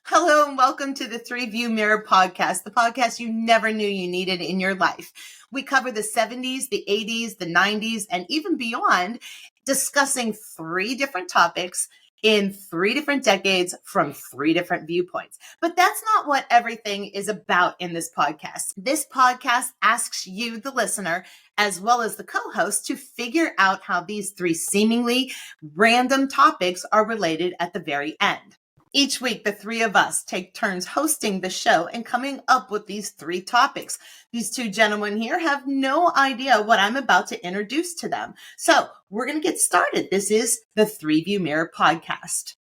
Hello and welcome to the Three View Mirror podcast, the podcast you never knew you needed in your life. We cover the 70s, the 80s, the 90s, and even beyond, discussing three different topics in three different decades from three different viewpoints. But that's not what everything is about in this podcast. This podcast asks you, the listener, as well as the co-host, to figure out how these three seemingly random topics are related at the very end. Each week, the three of us take turns hosting the show and coming up with these three topics. These two gentlemen here have no idea what I'm about to introduce to them. So we're going to get started. This is the Three View Mirror podcast.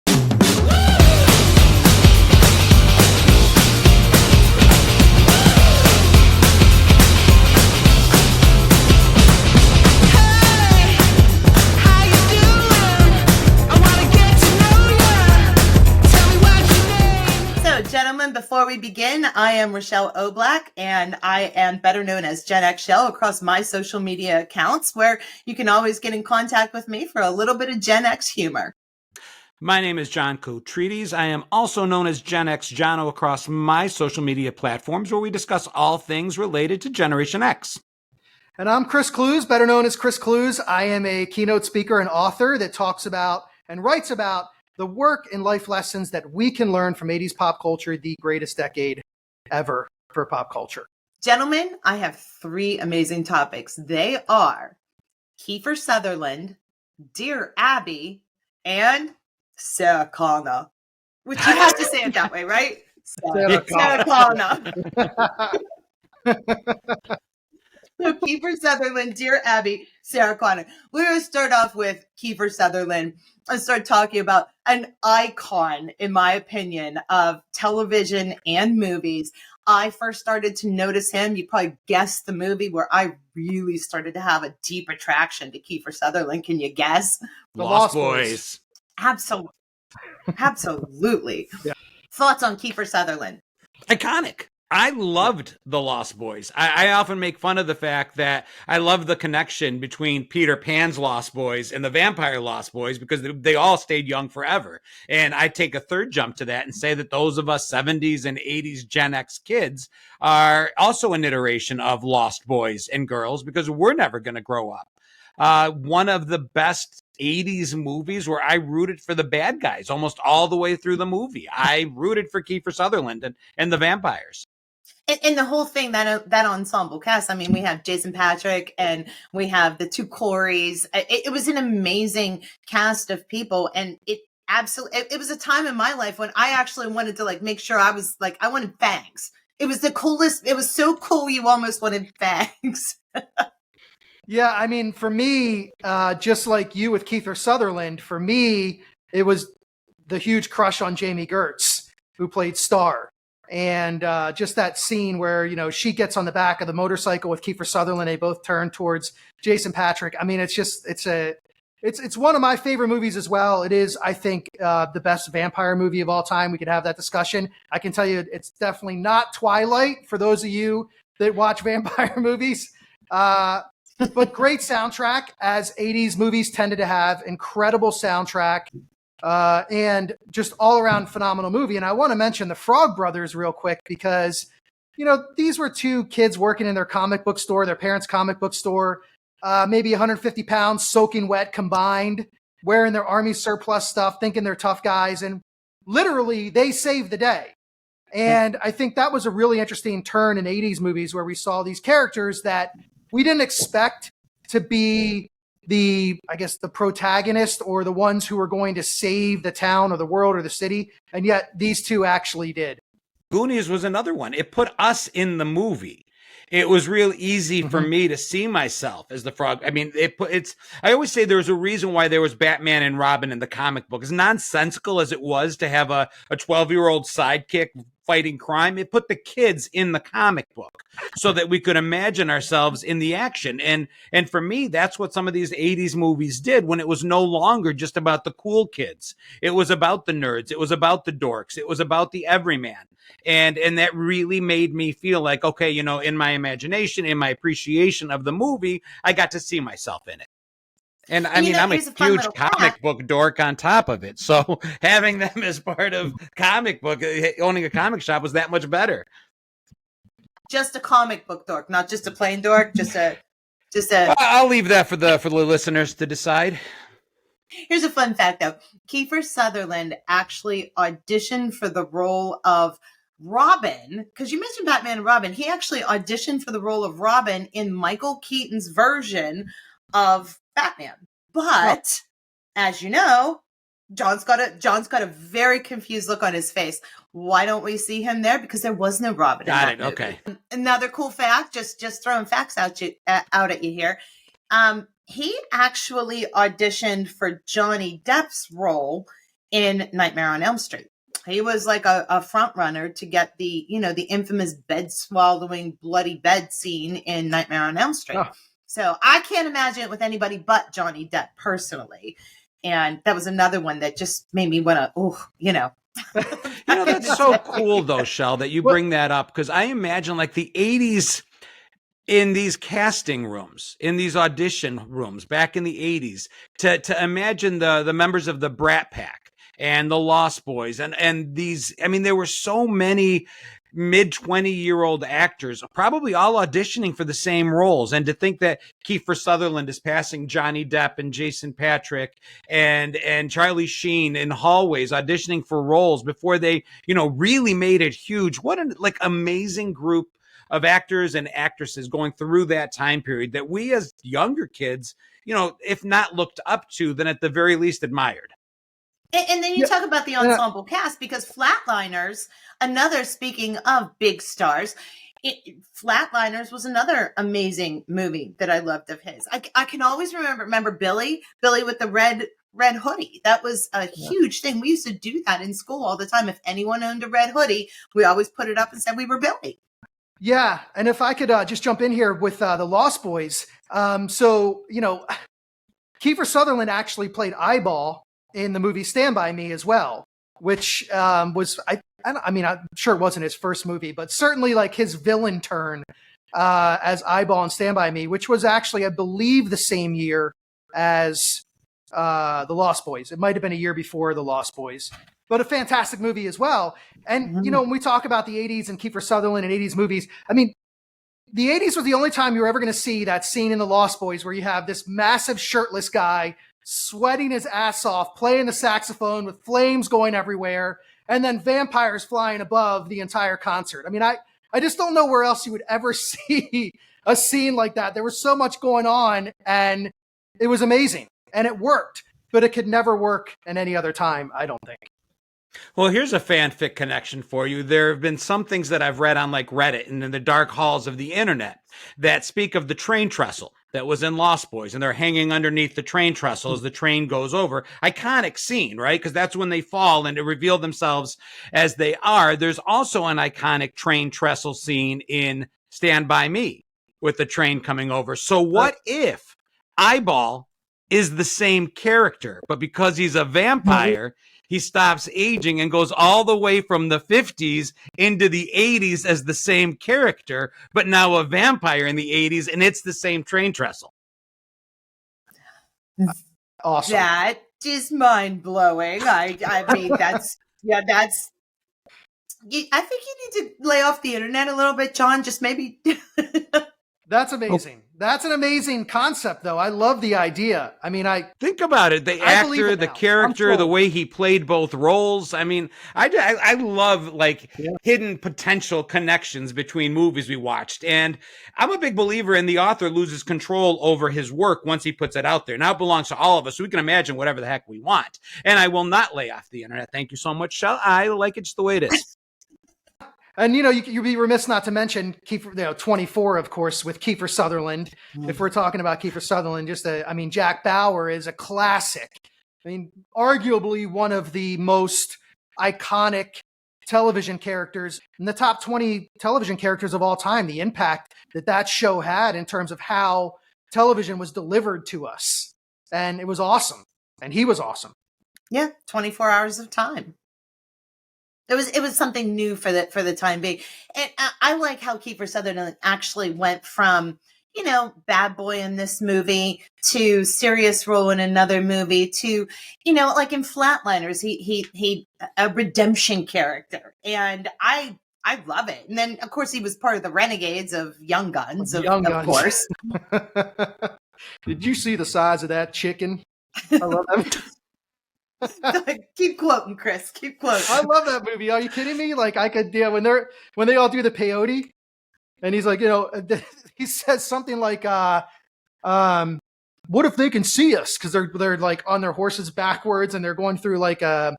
Gentlemen, before we begin, I am Rochelle O'Black, and I am better known as GenX Chelle across my social media accounts, where you can always get in contact with me for a little bit of GenX humor. My name is John Cotredes. I am also known as GenX Jono across my social media platforms, where we discuss all things related to Generation X. And I'm Chris Clues, better known as Chris Clues. I am a keynote speaker and author that talks about and writes about the work and life lessons that we can learn from 80s pop culture, the greatest decade ever for pop culture. Gentlemen, I have three amazing topics. They are Kiefer Sutherland, Dear Abby, and Sarah Connor. Which you have to say it that way, right? Sarah Connor. So Kiefer Sutherland, Dear Abby, Sarah Connor. We're going to start off with Kiefer Sutherland and start talking about an icon, in my opinion, of television and movies. I first started to notice him. You probably guessed the movie where I really started to have a deep attraction to Kiefer Sutherland. Can you guess? The Lost Boys. Absolutely. Absolutely. Yeah. Thoughts on Kiefer Sutherland? Iconic. I loved The Lost Boys. I often make fun of the fact that I love the connection between Peter Pan's Lost Boys and the Vampire Lost Boys, because they all stayed young forever. And I take a third jump to that and say that those of us 70s and 80s Gen X kids are also an iteration of Lost Boys and girls, because we're never going to grow up. One of the best 80s movies where I rooted for the bad guys almost all the way through the movie. I rooted for Kiefer Sutherland and the vampires. And the whole thing, that ensemble cast, I mean, we have Jason Patric and we have the two Coreys. It was an amazing cast of people. And it was a time in my life when I actually wanted to make sure I wanted fangs. It was the coolest. It was so cool. You almost wanted fangs. Yeah. I mean, for me, just like you with Kiefer Sutherland, for me, it was the huge crush on Jamie Gertz, who played Star. And just that scene where, she gets on the back of the motorcycle with Kiefer Sutherland. They both turn towards Jason Patric. I mean, it's one of my favorite movies as well. It is, I think, the best vampire movie of all time. We could have that discussion. I can tell you it's definitely not Twilight for those of you that watch vampire movies. But great soundtrack, as 80s movies tended to have. Incredible soundtrack. And just all around phenomenal movie. And I want to mention the Frog Brothers real quick, because, these were two kids working in their comic book store, their parents' comic book store, maybe 150 pounds soaking wet combined, wearing their army surplus stuff, thinking they're tough guys. And literally they saved the day. And I think that was a really interesting turn in 80s movies, where we saw these characters that we didn't expect to be the protagonist or the ones who were going to save the town or the world or the city. And yet these two actually did. Goonies was another one. It put us in the movie. It was real easy for me to see myself as the Frog. I mean, I always say there was a reason why there was Batman and Robin in the comic book. As nonsensical as it was to have a 12-year-old sidekick fighting crime, it put the kids in the comic book so that we could imagine ourselves in the action. And for me, that's what some of these 80s movies did, when it was no longer just about the cool kids. It was about the nerds. It was about the dorks. It was about the everyman. And that really made me feel like, okay, in my imagination, in my appreciation of the movie, I got to see myself in it. And I And mean, I'm a here's a fun huge little comic fact. book dork on top of it. So having them as part of comic book, owning a comic shop was that much better. Just a comic book dork, not just a plain dork, just a I'll leave that for the listeners to decide. Here's a fun fact though. Kiefer Sutherland actually auditioned for the role of Robin, because you mentioned Batman and Robin. He actually auditioned for the role of Robin in Michael Keaton's version of Batman. But as you know, John's got a very confused look on his face. Why don't we see him there? Because there was no Robin. Got in that it. movie. Okay. Another cool fact, just throwing facts out at you here. He actually auditioned for Johnny Depp's role in Nightmare on Elm Street. He was like a front runner to get the infamous bed swallowing bloody bed scene in Nightmare on Elm Street. Oh. So I can't imagine it with anybody but Johnny Depp personally. And that was another one that just made me want to, That's so cool though, Chelle, that you bring that up, because I imagine like the 80s in these casting rooms, in these audition rooms back in the 80s, to imagine the members of the Brat Pack and the Lost Boys and these, I mean, there were so many mid-20-year-old actors probably all auditioning for the same roles. And to think that Kiefer Sutherland is passing Johnny Depp and Jason Patrick and Charlie Sheen in hallways auditioning for roles before they, really made it huge. What an amazing group of actors and actresses going through that time period that we as younger kids, if not looked up to, then at the very least admired. And then you talk about the ensemble cast, because Flatliners, speaking of big stars, Flatliners was another amazing movie that I loved of his. I can always remember Billy with the red hoodie. That was a huge thing. We used to do that in school all the time. If anyone owned a red hoodie, we always put it up and said we were Billy. Yeah, and if I could just jump in here with the Lost Boys. Kiefer Sutherland actually played Eyeball in the movie Stand By Me as well, which was, I'm sure it wasn't his first movie, but certainly like his villain turn as Eyeball in Stand By Me, which was actually, I believe, the same year as The Lost Boys. It might have been a year before The Lost Boys, but a fantastic movie as well. And, when we talk about the 80s and Kiefer Sutherland and 80s movies, I mean, the 80s was the only time you were ever going to see that scene in The Lost Boys where you have this massive shirtless guy sweating his ass off, playing the saxophone with flames going everywhere, and then vampires flying above the entire concert. I mean, I just don't know where else you would ever see a scene like that. There was so much going on, and it was amazing, and it worked, but it could never work in any other time, I don't think. Well, here's a fanfic connection for you. There have been some things that I've read on like Reddit and in the dark halls of the internet that speak of the train trestle that was in Lost Boys, and they're hanging underneath the train trestle as the train goes over. Iconic scene, right? Because that's when they fall and to reveal themselves as they are. There's also an iconic train trestle scene in Stand By Me with the train coming over. So what if Eyeball is the same character, but because he's a vampire, he stops aging and goes all the way from the 50s into the 80s as the same character, but now a vampire in the 80s, and it's the same train trestle. Awesome. That is mind-blowing. I mean, that's... I think you need to lay off the internet a little bit, John, just maybe... That's amazing. That's an amazing concept, though. I love the idea. I mean, think about it. The actor, the character, the way he played both roles. I mean, I love hidden potential connections between movies we watched. And I'm a big believer in the author loses control over his work once he puts it out there. Now it belongs to all of us, so we can imagine whatever the heck we want. And I will not lay off the internet. Thank you so much, Chelle. I like it just the way it is. And, you'd be remiss not to mention Kiefer, 24, of course, with Kiefer Sutherland. If we're talking about Kiefer Sutherland, Jack Bauer is a classic. I mean, arguably one of the most iconic television characters in the top 20 television characters of all time. The impact that show had in terms of how television was delivered to us. And it was awesome. And he was awesome. Yeah, 24 hours of time. It was something new for the time being. And I like how Kiefer Sutherland actually went from, bad boy in this movie to serious role in another movie to, like in Flatliners, he a redemption character. And I love it. And then of course he was part of the Renegades of Young Guns, of course. Did you see the size of that chicken? I love that. Keep quoting, Chris. Keep quoting. I love that movie. Are you kidding me? Like I could, when they all do the peyote, and he's like, he says something like, "What if they can see us?" Because they're like on their horses backwards, and they're going through like I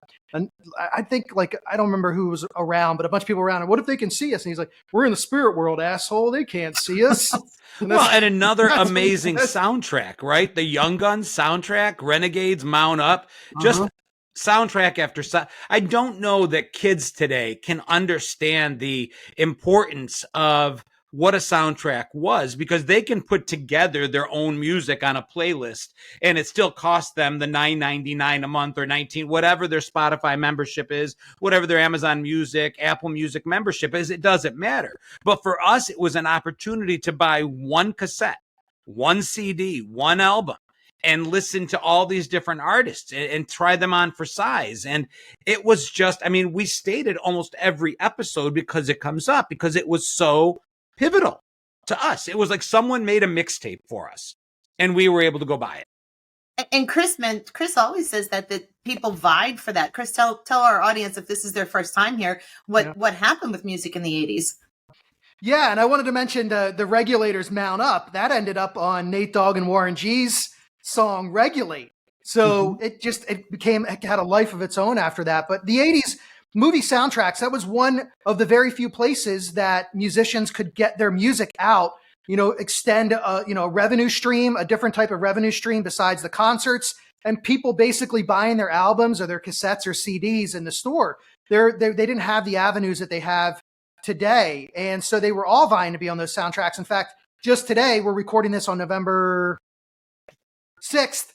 think like I don't remember who was around, but a bunch of people around. And what if they can see us? And he's like, "We're in the spirit world, asshole. They can't see us." And another amazing soundtrack, right? The Young Guns soundtrack, Renegades Mount Up, just soundtrack after I don't know that kids today can understand the importance of what a soundtrack was, because they can put together their own music on a playlist and it still costs them the $9.99 a month or $19, whatever their Spotify membership is, whatever their Amazon Music, Apple Music membership is. It doesn't matter. But for us, it was an opportunity to buy one cassette, one CD, one album, and listen to all these different artists and try them on for size. And it was just, we stated almost every episode because it comes up, because it was so pivotal to us. It was like someone made a mixtape for us and we were able to go buy it. And Chris always says that people vied for that. Chris, tell our audience, if this is their first time here, what happened with music in the 80s. Yeah, and I wanted to mention the Regulators Mount Up. That ended up on Nate Dogg and Warren G's song Regulate. So it had a life of its own after that. But the 80s movie soundtracks, that was one of the very few places that musicians could get their music out, extend a revenue stream, a different type of revenue stream besides the concerts, and people basically buying their albums or their cassettes or CDs in the store. They didn't have the avenues that they have today. And so they were all vying to be on those soundtracks. In fact, just today, we're recording this on November 6th.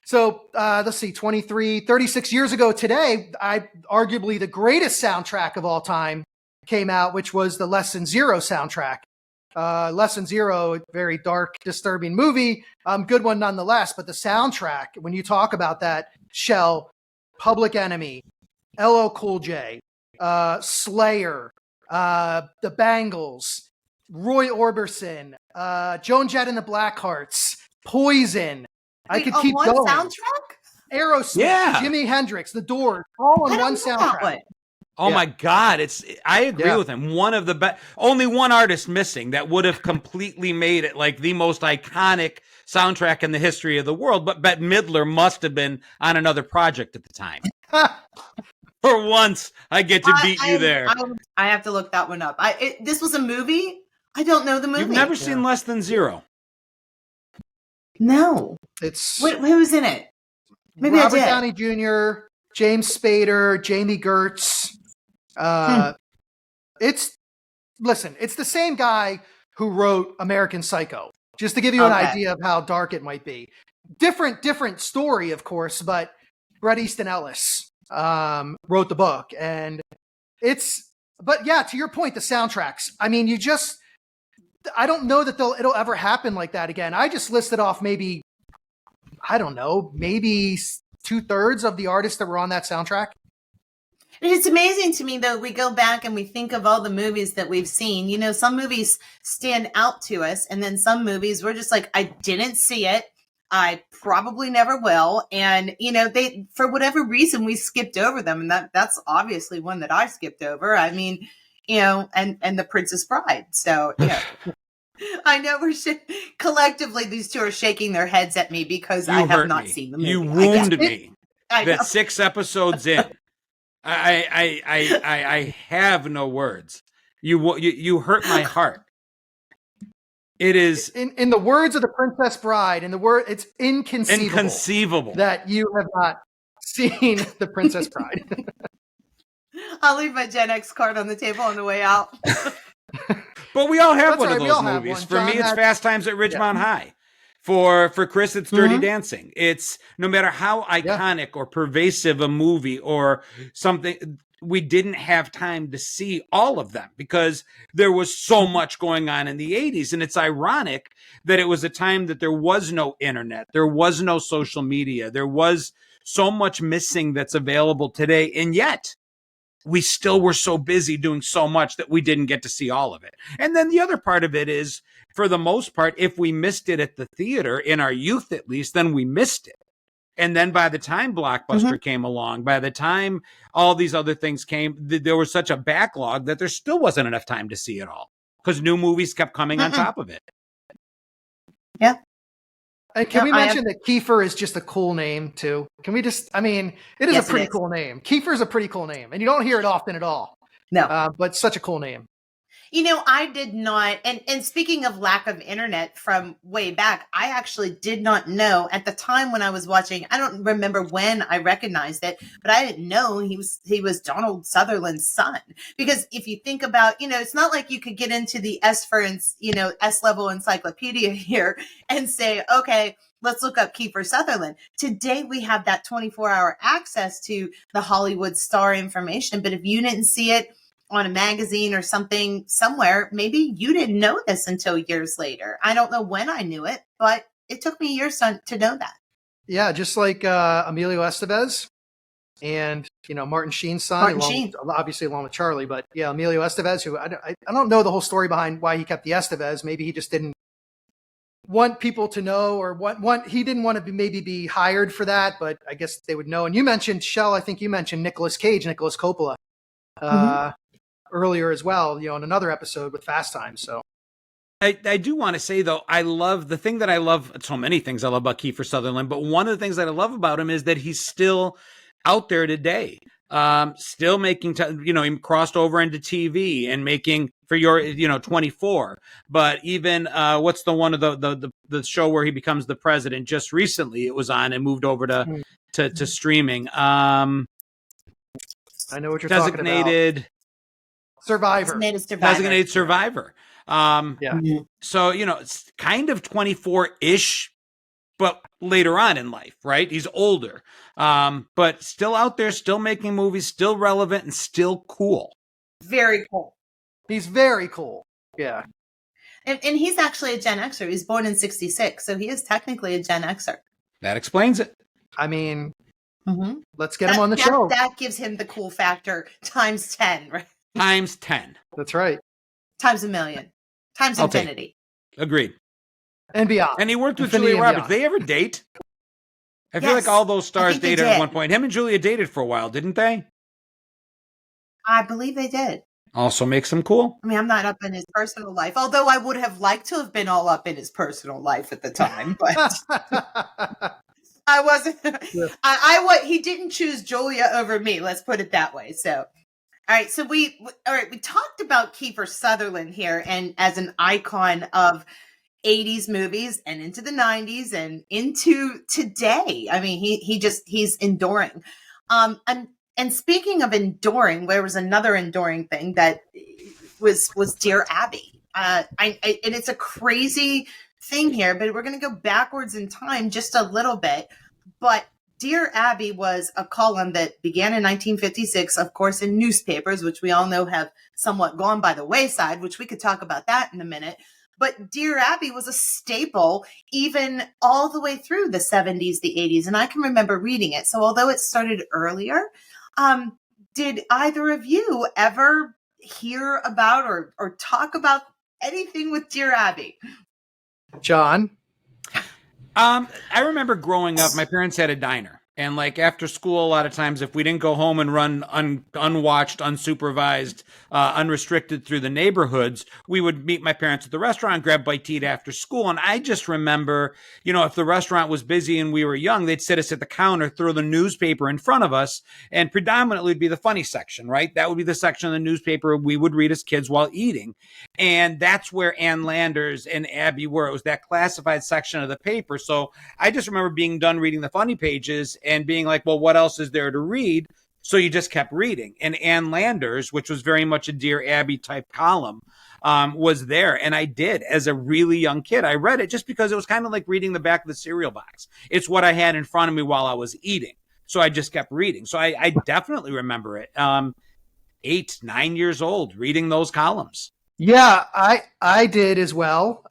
So let's see, 36 years ago today, arguably the greatest soundtrack of all time came out, which was the Lesson Zero soundtrack. Lesson Zero, very dark, disturbing movie, good one nonetheless. But the soundtrack, when you talk about that, Chelle, Public Enemy, LL Cool J, Slayer, the Bangles, Roy Orbison, Joan Jett and the Blackhearts, Poison. I could keep going. Soundtrack? Aerosmith, Jimi Hendrix, The Doors, all on one soundtrack. Oh my God. I agree with him. One of the best, only one artist missing that would have completely made it like the most iconic soundtrack in the history of the world. But Bette Midler must have been on another project at the time. For once, I get to beat you there. I have to look that one up. This was a movie? I don't know the movie. You've never seen Less Than Zero? No. Who's in it? Maybe Robert Downey Jr., James Spader, Jamie Gertz. It's the same guy who wrote American Psycho, just to give you an idea of how dark it might be. Different story, of course, but Bret Easton Ellis wrote the book. And but yeah, to your point, the soundtracks. I don't know that it'll ever happen like that again. I just listed off maybe 2/3 of the artists that were on that soundtrack. It's amazing to me, though, we go back and we think of all the movies that we've seen. Some movies stand out to us, and then some movies we're just like, I didn't see it. I probably never will. And, they, for whatever reason, we skipped over them. And that's obviously one that I skipped over. And The Princess Bride. So, I know collectively these two are shaking their heads at me because I have not seen the movie. You wounded me. That 6 episodes in. I have no words. You hurt my heart. It is in the words of The Princess Bride. It's inconceivable that you have not seen The Princess Bride. I'll leave my GenX card on the table on the way out. But we all have one of those movies. For me, it's Fast Times at Ridgemont High. For Chris, it's Dirty Dancing. It's no matter how iconic or pervasive a movie or something, we didn't have time to see all of them because there was so much going on in the 80s. And it's ironic that it was a time that there was no internet, there was no social media, there was so much missing that's available today. And yet we still were so busy doing so much that we didn't get to see all of it. And then the other part of it is, for the most part, if we missed it at the theater, in our youth at least, then we missed it. And then by the time Blockbuster came along, by the time all these other things came, there was such a backlog that there still wasn't enough time to see it all because new movies kept coming on top of it. Yeah. And can we mention that Kiefer is just a cool name too? Can we just, I mean, it is a pretty cool name. Kiefer is a pretty cool name, and you don't hear it often at all. No. But such a cool name. You know, I did not, and speaking of lack of internet from way back, I actually did not know at the time when I was watching, I don't remember when I recognized it, but I didn't know he was Donald Sutherland's son. Because if you think about, you know, it's not like you could get into the S-level encyclopedia here and say, okay, let's look up Kiefer Sutherland. Today, we have that 24-hour access to the Hollywood star information. But if you didn't see it on a magazine or something somewhere, maybe you didn't know this until years later. I don't know when I knew it, but it took me years to know that. Yeah, just like Emilio Estevez and, you know, Martin Sheen's son, obviously along with Charlie, but yeah, Emilio Estevez, who I don't know the whole story behind why he kept the Estevez. Maybe he just didn't want people to know, or he didn't want to maybe be hired for that, but I guess they would know. And you mentioned, Chelle, I think you mentioned Nicolas Coppola. Earlier as well, you know, in another episode with Fast Times. So I do want to say, though, I love the thing that I love, so many things I love about Kiefer Sutherland, but one of the things that I love about him is that he's still out there today, still making, he crossed over into TV and making for 24. But even what's the one of the show where he becomes the president? Just recently, it was on and moved over to streaming. I know what you're talking about. Designated Survivor. So, it's kind of 24-ish, but later on in life, right? He's older, but still out there, still making movies, still relevant, and still cool. Very cool. He's very cool. Yeah. And he's actually a Gen Xer. He's born in 1966, so he is technically a Gen Xer. That explains it. I mean, let's get him on the show. That gives him the cool factor times 10, right? Times 10. That's right. Times a million. Times infinity. Agreed. And beyond. And he worked with Julia Roberts. Did they ever date? I feel like all those stars dated at one point. Him and Julia dated for a while, didn't they? I believe they did. Also makes him cool. I mean, I'm not up in his personal life, although I would have liked to have been all up in his personal life at the time, but I wasn't. He didn't choose Julia over me. Let's put it that way. So. All right, so we talked about Kiefer Sutherland here, and as an icon of 80s movies and into the 90s and into today. I mean, he's enduring. And speaking of enduring, there was another enduring thing that was Dear Abby. And it's a crazy thing here, but we're going to go backwards in time just a little bit. But Dear Abby was a column that began in 1956, of course, in newspapers, which we all know have somewhat gone by the wayside, which we could talk about that in a minute. But Dear Abby was a staple even all the way through the 70s, the 80s. And I can remember reading it. So although it started earlier, did either of you ever hear about or talk about anything with Dear Abby? John? I remember growing up, my parents had a diner. And like after school, a lot of times, if we didn't go home and run unwatched, unsupervised, unrestricted through the neighborhoods, we would meet my parents at the restaurant, grab bite to eat after school. And I just remember, if the restaurant was busy and we were young, they'd sit us at the counter, throw the newspaper in front of us, and predominantly it'd be the funny section, right? That would be the section of the newspaper we would read as kids while eating. And that's where Ann Landers and Abby were. It was that classified section of the paper. So I just remember being done reading the funny pages and being like, well, what else is there to read? So you just kept reading. And Ann Landers, which was very much a Dear Abby type column, was there. And I did. As a really young kid, I read it just because it was kind of like reading the back of the cereal box. It's what I had in front of me while I was eating. So I just kept reading. So I definitely remember it. 8, 9 years old reading those columns. Yeah, I did as well.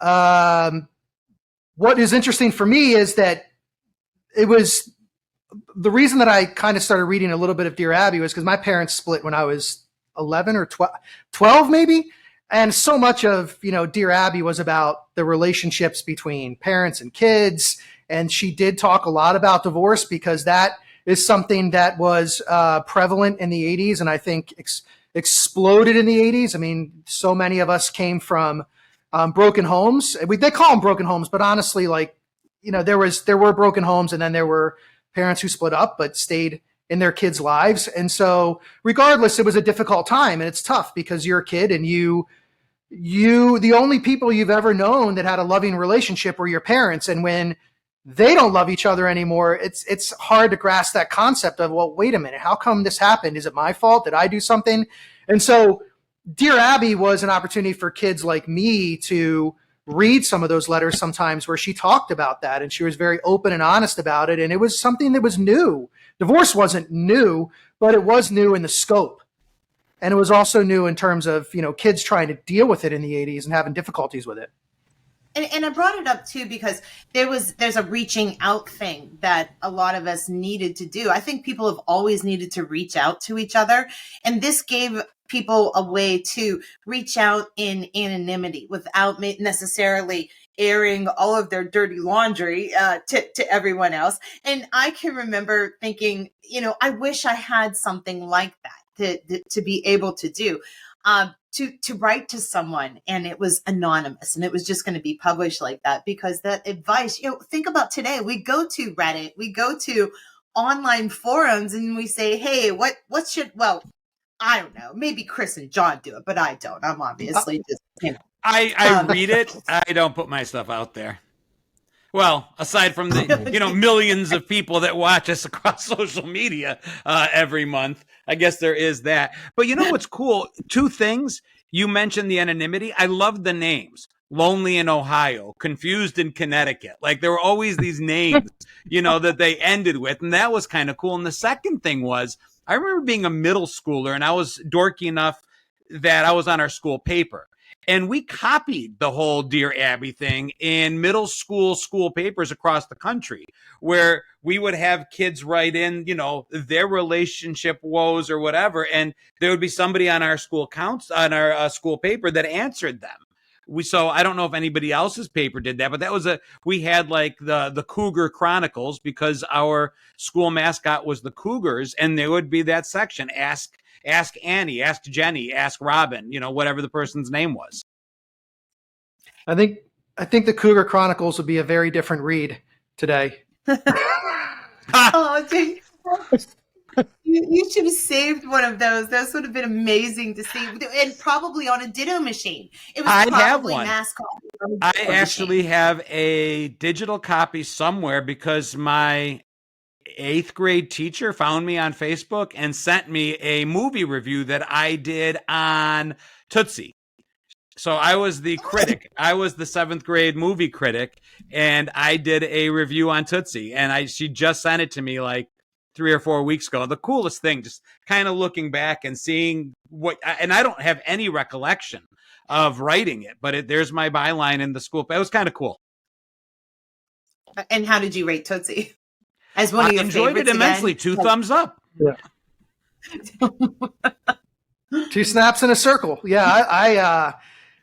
What is interesting for me is that it was the reason that I kind of started reading a little bit of Dear Abby was because my parents split when I was 11 or 12 maybe. And so much of, Dear Abby was about the relationships between parents and kids. And she did talk a lot about divorce because that is something that was prevalent in the 80s and I think exploded in the 80s. I mean, so many of us came from broken homes. They call them broken homes, but honestly, there were broken homes and then there were parents who split up but stayed in their kids' lives. And so regardless, it was a difficult time and it's tough because you're a kid and the only people you've ever known that had a loving relationship were your parents. And when they don't love each other anymore, it's hard to grasp that concept of, well, wait a minute, how come this happened? Is it my fault? Did I do something? And so Dear Abby was an opportunity for kids like me to read some of those letters sometimes where she talked about that and she was very open and honest about it. And it was something that was new. Divorce wasn't new, but it was new in the scope. And it was also new in terms of, kids trying to deal with it in the 80s and having difficulties with it. And I brought it up too because there's a reaching out thing that a lot of us needed to do. I think people have always needed to reach out to each other. And this gave people a way to reach out in anonymity without necessarily airing all of their dirty laundry to everyone else. And I can remember thinking, I wish I had something like that to be able to do. To write to someone and it was anonymous and it was just going to be published like that, because that advice, think about today, we go to Reddit, we go to online forums and we say, hey, what should, well, I don't know, maybe Chris and John do it, but I don't. I'm obviously just, I read it. I don't put my stuff out there. Well, aside from the, millions of people that watch us across social media every month, I guess there is that. But what's cool? 2 things. You mentioned the anonymity. I love the names. Lonely in Ohio, Confused in Connecticut. Like there were always these names, that they ended with. And that was kind of cool. And the second thing was, I remember being a middle schooler and I was dorky enough that I was on our school paper. And we copied the whole Dear Abby thing in middle school papers across the country, where we would have kids write in, their relationship woes or whatever. And there would be somebody on our school school paper that answered them. So I don't know if anybody else's paper did that, but we had like the Cougar Chronicles because our school mascot was the Cougars. And there would be that section, Ask Annie, ask Jenny, ask Robin, whatever the person's name was. I think the Cougar Chronicles would be a very different read today. Oh, dude. You should have saved one of those. Those would have been amazing to see, and probably on a Ditto machine. It was have one. mascot. I actually have a digital copy somewhere because my 8th grade teacher found me on Facebook and sent me a movie review that I did on Tootsie. So I was the critic. I was the 7th grade movie critic, and I did a review on Tootsie. And she just sent it to me like 3 or 4 weeks ago. The coolest thing, just kind of looking back and seeing and I don't have any recollection of writing it, but there's my byline in the school. It was kind of cool. And how did you rate Tootsie? As one of your enjoyed it immensely. Again? 2 thumbs up. Yeah. 2 snaps in a circle. Yeah,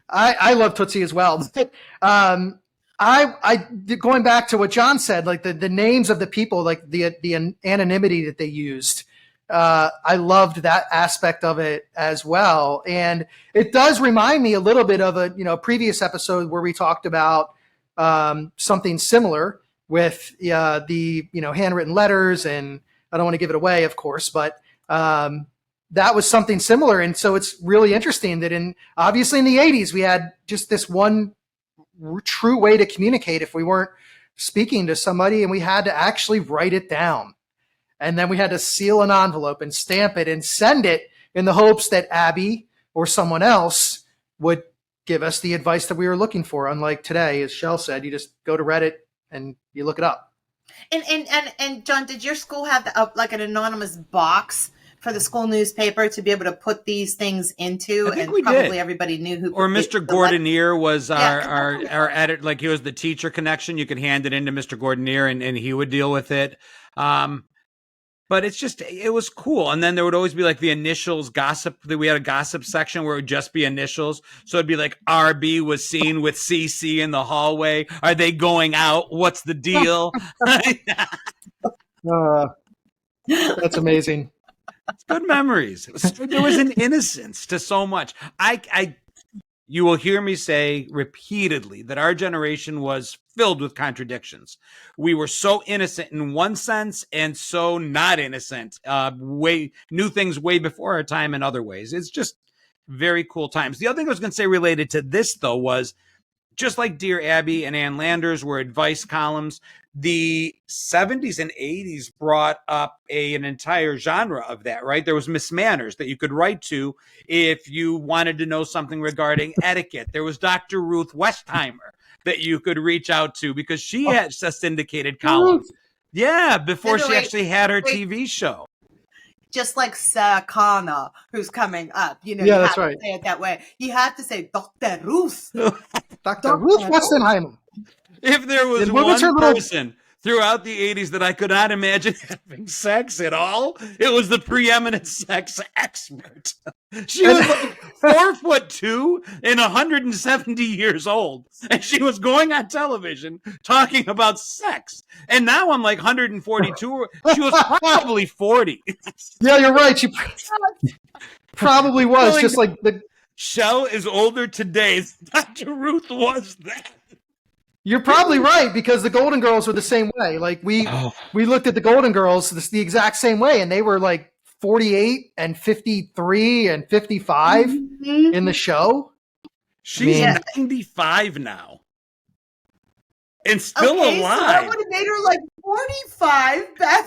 I love Tootsie as well. I going back to what John said, like the names of the people, like the anonymity that they used. I loved that aspect of it as well, and it does remind me a little bit of a previous episode where we talked about something similar with the handwritten letters, and I don't want to give it away, of course, but that was something similar. And so it's really interesting that obviously in the 80s, we had just this one true way to communicate if we weren't speaking to somebody, and we had to actually write it down. And then we had to seal an envelope and stamp it and send it in the hopes that Abby or someone else would give us the advice that we were looking for. Unlike today, as Chelle said, you just go to Reddit and you look it up. And John, did your school have like an anonymous box for the school newspaper to be able to put these things into, I think and we probably did. everybody knew who. Or Mr. Gordonier was Yeah. our edit. Like, he was the teacher connection. You could hand it into Mr. Gordonier and he would deal with it. But it was cool. And then there would always be like the initials gossip. We had a gossip section where it would just be initials. So it'd be like, RB was seen with CC in the hallway. Are they going out? What's the deal? That's amazing. It's good memories. There was an innocence to so much. You will hear me say repeatedly that our generation was filled with contradictions. We were so innocent in one sense and so not innocent. Knew things way before our time in other ways. It's just very cool times. The other thing I was going to say related to this, though, was just like Dear Abby and Ann Landers were advice columns, the 70s and 80s brought up an entire genre of that, right? There was Miss Manners that you could write to if you wanted to know something regarding etiquette. There was Dr. Ruth Westheimer that you could reach out to because she had a syndicated column. Yeah, before she actually had her TV show. Just like Sakana, who's coming up. You know, Yeah, you that's have right. to say it that way. You have to say Dr. Ruth. Dr. Ruth Westenheimer. If there was one person throughout the 80s that I could not imagine having sex at all, it was the preeminent sex expert. She was like 4'2" and 170 years old, and she was going on television talking about sex. And now I'm like 142. She was probably 40. Yeah, you're right. She probably was. Just like the Chelle is older today than Dr. Ruth was then. You're probably right, because the Golden Girls were the same way. Like we looked at the Golden Girls the exact same way, and they were like 48 and 53 and 55 in the show. She's 95 now. And still alive. So that would have made her like 45 back.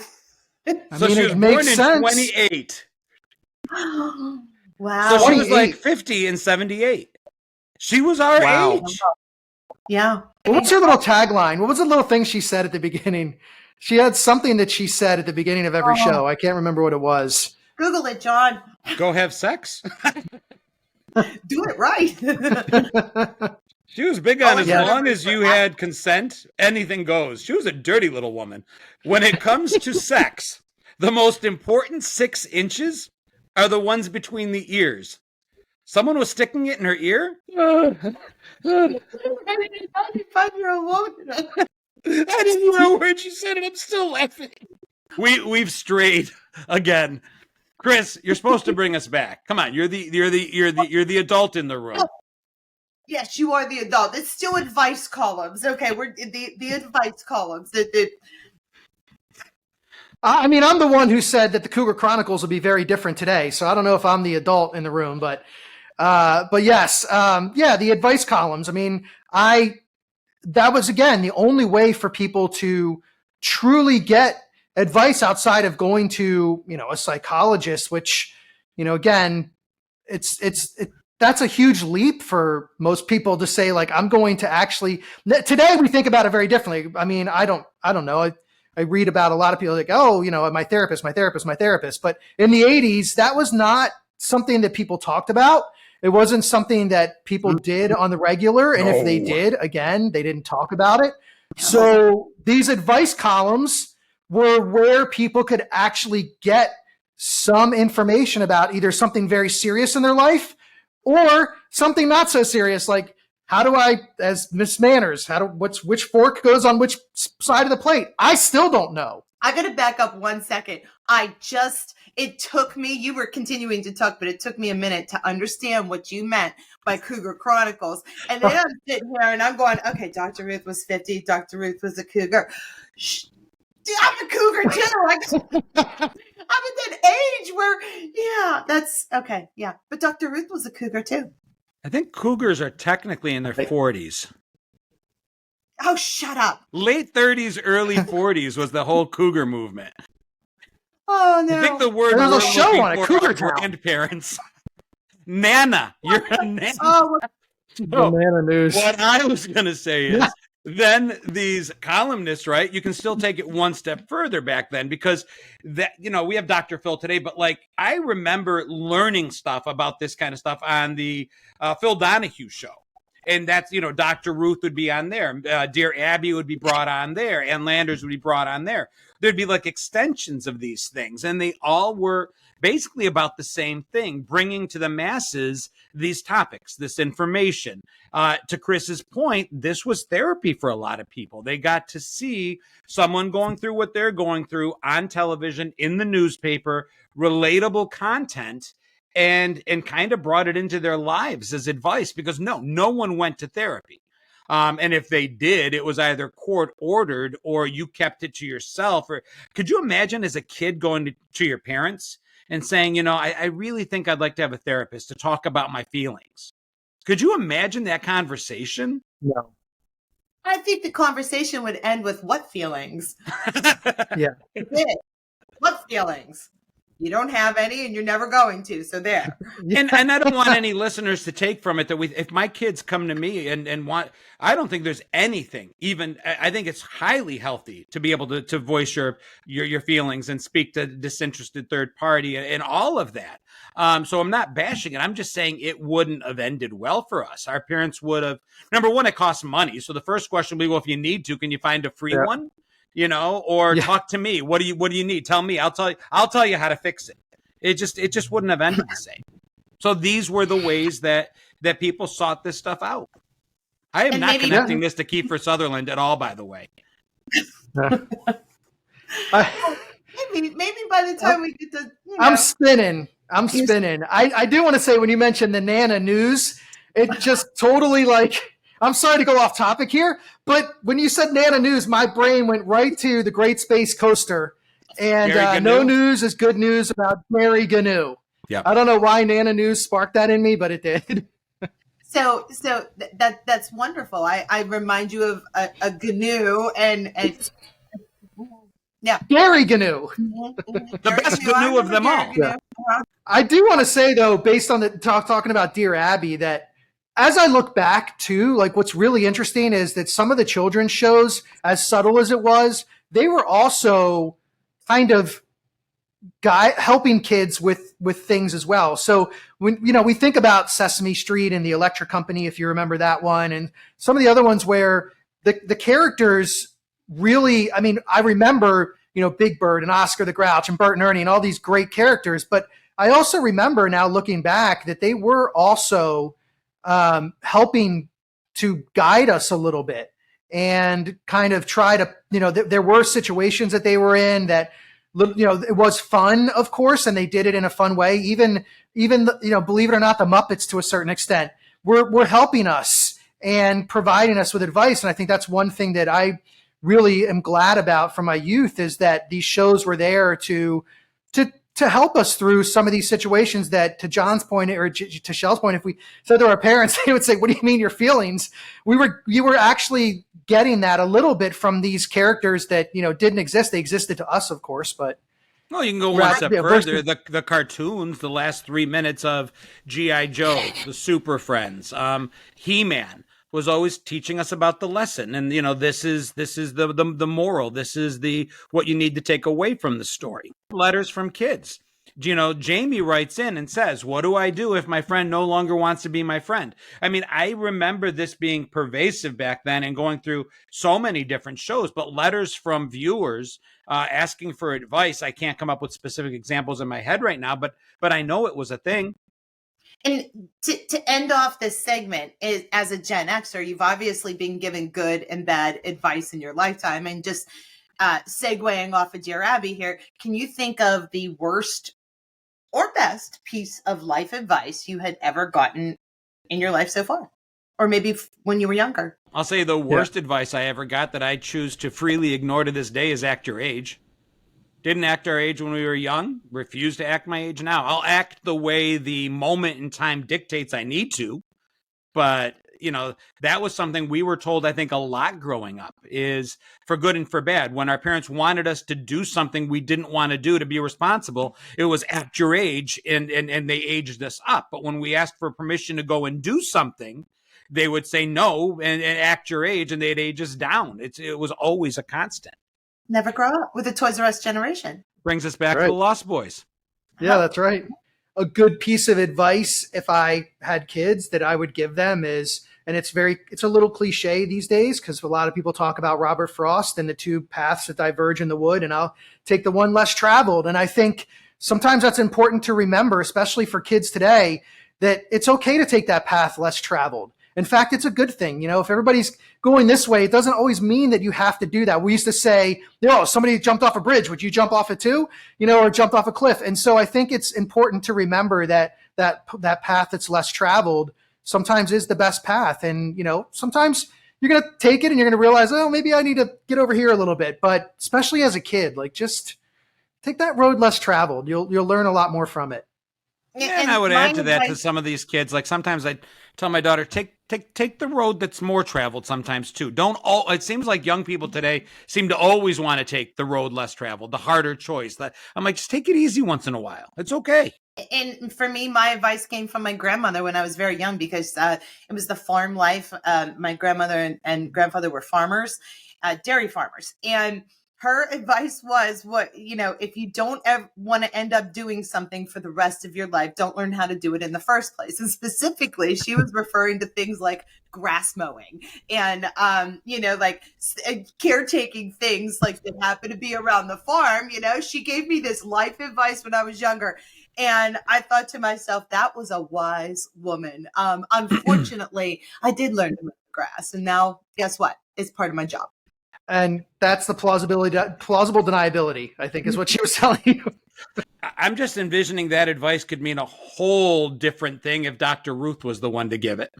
So she was born in 28. Wow. So she was like 50 and 78. She was our age. Yeah. What was her little tagline? What was the little thing she said at the beginning? She had something that she said at the beginning of every show. I can't remember what it was. Google it, John. Go have sex? Do it right. She was big on as long as you had consent, anything goes. She was a dirty little woman. When it comes to sex, the most important 6 inches are the ones between the ears. Someone was sticking it in her ear? 95-year-old woman. I didn't hear a word she said, and I'm still laughing. We've strayed again. Chris, you're supposed to bring us back. Come on, you're the adult in the room. Yes, you are the adult. It's still advice columns. Okay, we're the advice columns. I mean, I'm the one who said that the Cougar Chronicles will be very different today, so I don't know if I'm the adult in the room, but yes, the advice columns. I mean, that was, again, the only way for people to truly get advice outside of going to, a psychologist, which, again, that's a huge leap for most people to say, like, I'm going to actually, today we think about it very differently. I mean, I don't know. I read about a lot of people like, my therapist. But in the 80s, that was not something that people talked about. It wasn't something that people did on the regular. And if they did, again, they didn't talk about it. So these advice columns were where people could actually get some information about either something very serious in their life or something not so serious, like, how do I, as Miss Manners, which fork goes on which side of the plate? I still don't know. I got to back up 1 second. It took me, you were continuing to talk, but it took me a minute to understand what you meant by Cougar Chronicles. And then I'm sitting here and I'm going, okay, Dr. Ruth was 50. Dr. Ruth was a cougar. Shh, I'm a cougar too. I'm at that age where, that's okay. Yeah. But Dr. Ruth was a cougar too. I think cougars are technically in their 40s. Oh, shut up. Late 30s, early 40s was the whole cougar movement. Oh, no. I think the word there's a show on it, Cougar Town. Grandparents. Nana. You're a nana. Oh, Banana news. What I was going to say is then these columnists, right? You can still take it one step further back then, because that, we have Dr. Phil today, but like I remember learning stuff about this kind of stuff on the Phil Donahue show. And that's, Dr. Ruth would be on there. Dear Abby would be brought on there. Ann Landers would be brought on there. There'd be like extensions of these things. And they all were basically about the same thing, bringing to the masses these topics, this information. To Chris's point, this was therapy for a lot of people. They got to see someone going through what they're going through on television, in the newspaper, relatable content, and kind of brought it into their lives as advice, because no one went to therapy. And if they did, it was either court ordered or you kept it to yourself. Or could you imagine as a kid going to your parents and saying, I really think I'd like to have a therapist to talk about my feelings? Could you imagine that conversation? No. I think the conversation would end with what feelings? Yeah. What feelings? You don't have any and you're never going to. So there. And I don't want any listeners to take from it that if my kids come to me and want, I don't think there's anything, even, I think it's highly healthy to be able to voice your feelings and speak to disinterested third party and all of that. So I'm not bashing it. I'm just saying it wouldn't have ended well for us. Our parents would have, number one, it costs money. So the first question would be, well, if you need to, can you find a free one? Or talk to me. What do you need? Tell me. I'll tell you how to fix it. It just wouldn't have ended the same. So these were the ways that people sought this stuff out. I am not connecting this to Kiefer Sutherland at all, by the way. Maybe by the time we get to, I'm spinning. I do want to say, when you mentioned the Nana news, it just totally I'm sorry to go off topic here, but when you said Nana news, my brain went right to the Great Space Coaster. And no news is good news about Mary Gnu. Yeah. I don't know why Nana news sparked that in me, but it did. So that's wonderful. I remind you of a GNU and yeah, Gary GNU. The best GNU of them all. Yeah. I do want to say, though, based on the talking about Dear Abby, that as I look back too, what's really interesting is that some of the children's shows, as subtle as it was, they were also kind of helping kids with things as well. So when we think about Sesame Street and the Electric Company, if you remember that one, and some of the other ones where the characters really, I remember Big Bird and Oscar the Grouch and Bert and Ernie and all these great characters, but I also remember now looking back that they were also helping to guide us a little bit and kind of try to, there were situations that they were in that, it was fun, of course, and they did it in a fun way. Even believe it or not, the Muppets, to a certain extent, were helping us and providing us with advice. And I think that's one thing that I really am glad about from my youth, is that these shows were there to help us through some of these situations that, to John's point or to Chelle's point, if we said to our parents, they would say, "What do you mean your feelings?" You were actually getting that a little bit from these characters that, didn't exist. They existed to us, of course, but. Well, you can go one step further. The cartoons, the last 3 minutes of G.I. Joe, the Super Friends, He-Man was always teaching us about the lesson. And, this is the moral. This is what you need to take away from the story. Letters from kids. Jamie writes in and says, "What do I do if my friend no longer wants to be my friend?" I remember this being pervasive back then and going through so many different shows, but letters from viewers asking for advice. I can't come up with specific examples in my head right now, but I know it was a thing. And to end off this segment, as a Gen Xer, you've obviously been given good and bad advice in your lifetime. And just segueing off of Dear Abby here, can you think of the worst or best piece of life advice you had ever gotten in your life so far? Or maybe when you were younger? I'll say the worst advice I ever got that I choose to freely ignore to this day is act your age. Didn't act our age when we were young. Refuse to act my age now. I'll act the way the moment in time dictates I need to. But, that was something we were told, I think, a lot growing up, is for good and for bad. When our parents wanted us to do something we didn't want to do to be responsible, it was act your age, and they aged us up. But when we asked for permission to go and do something, they would say no and act your age, and they'd age us down. It was always a constant. Never grow up with the Toys R Us generation. Brings us back to Right. the Lost Boys. Yeah, that's right. A good piece of advice, if I had kids, that I would give them is, and it's a little cliche these days because a lot of people talk about Robert Frost and the two paths that diverge in the wood, and I'll take the one less traveled. And I think sometimes that's important to remember, especially for kids today, that it's okay to take that path less traveled. In fact, it's a good thing. If everybody's going this way, it doesn't always mean that you have to do that. We used to say, somebody jumped off a bridge. Would you jump off it too? Or jumped off a cliff. And so I think it's important to remember that path that's less traveled sometimes is the best path. And, sometimes you're going to take it and you're going to realize, oh, maybe I need to get over here a little bit. But especially as a kid, just take that road less traveled. You'll learn a lot more from it. Yeah, and I would add to that to some of these kids. Like sometimes I tell my daughter, take the road that's more traveled sometimes too. It seems like young people today seem to always want to take the road less traveled, the harder choice. I'm like, just take it easy once in a while. It's okay. And for me, my advice came from my grandmother when I was very young because it was the farm life. My grandmother and grandfather were farmers, dairy farmers. And her advice was if you don't ever want to end up doing something for the rest of your life, don't learn how to do it in the first place. And specifically, she was referring to things like grass mowing and, caretaking things like that happen to be around the farm. She gave me this life advice when I was younger. And I thought to myself, that was a wise woman. Unfortunately, I did learn to mow the grass. And now, guess what? It's part of my job. And that's the plausible deniability, I think, is what she was telling you. I'm just envisioning that advice could mean a whole different thing if Dr. Ruth was the one to give it.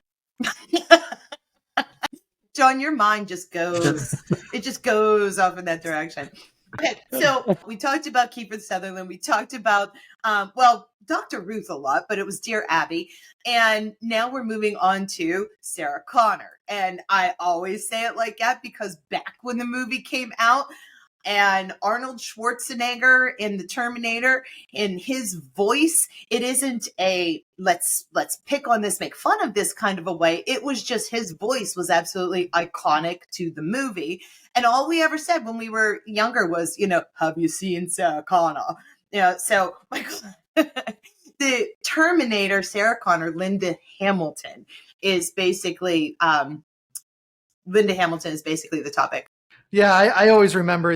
John, your mind just goes off in that direction. Okay, so we talked about Kiefer Sutherland. We talked about, Dr. Ruth a lot, but it was Dear Abby. And now we're moving on to Sarah Connor. And I always say it like that because back when the movie came out and Arnold Schwarzenegger in The Terminator, in his voice, it isn't a let's pick on this, make fun of this kind of a way. It was just his voice was absolutely iconic to the movie. And all we ever said when we were younger was, have you seen Sarah Connor? So the Terminator, Sarah Connor, Linda Hamilton is basically the topic. Yeah, I always remember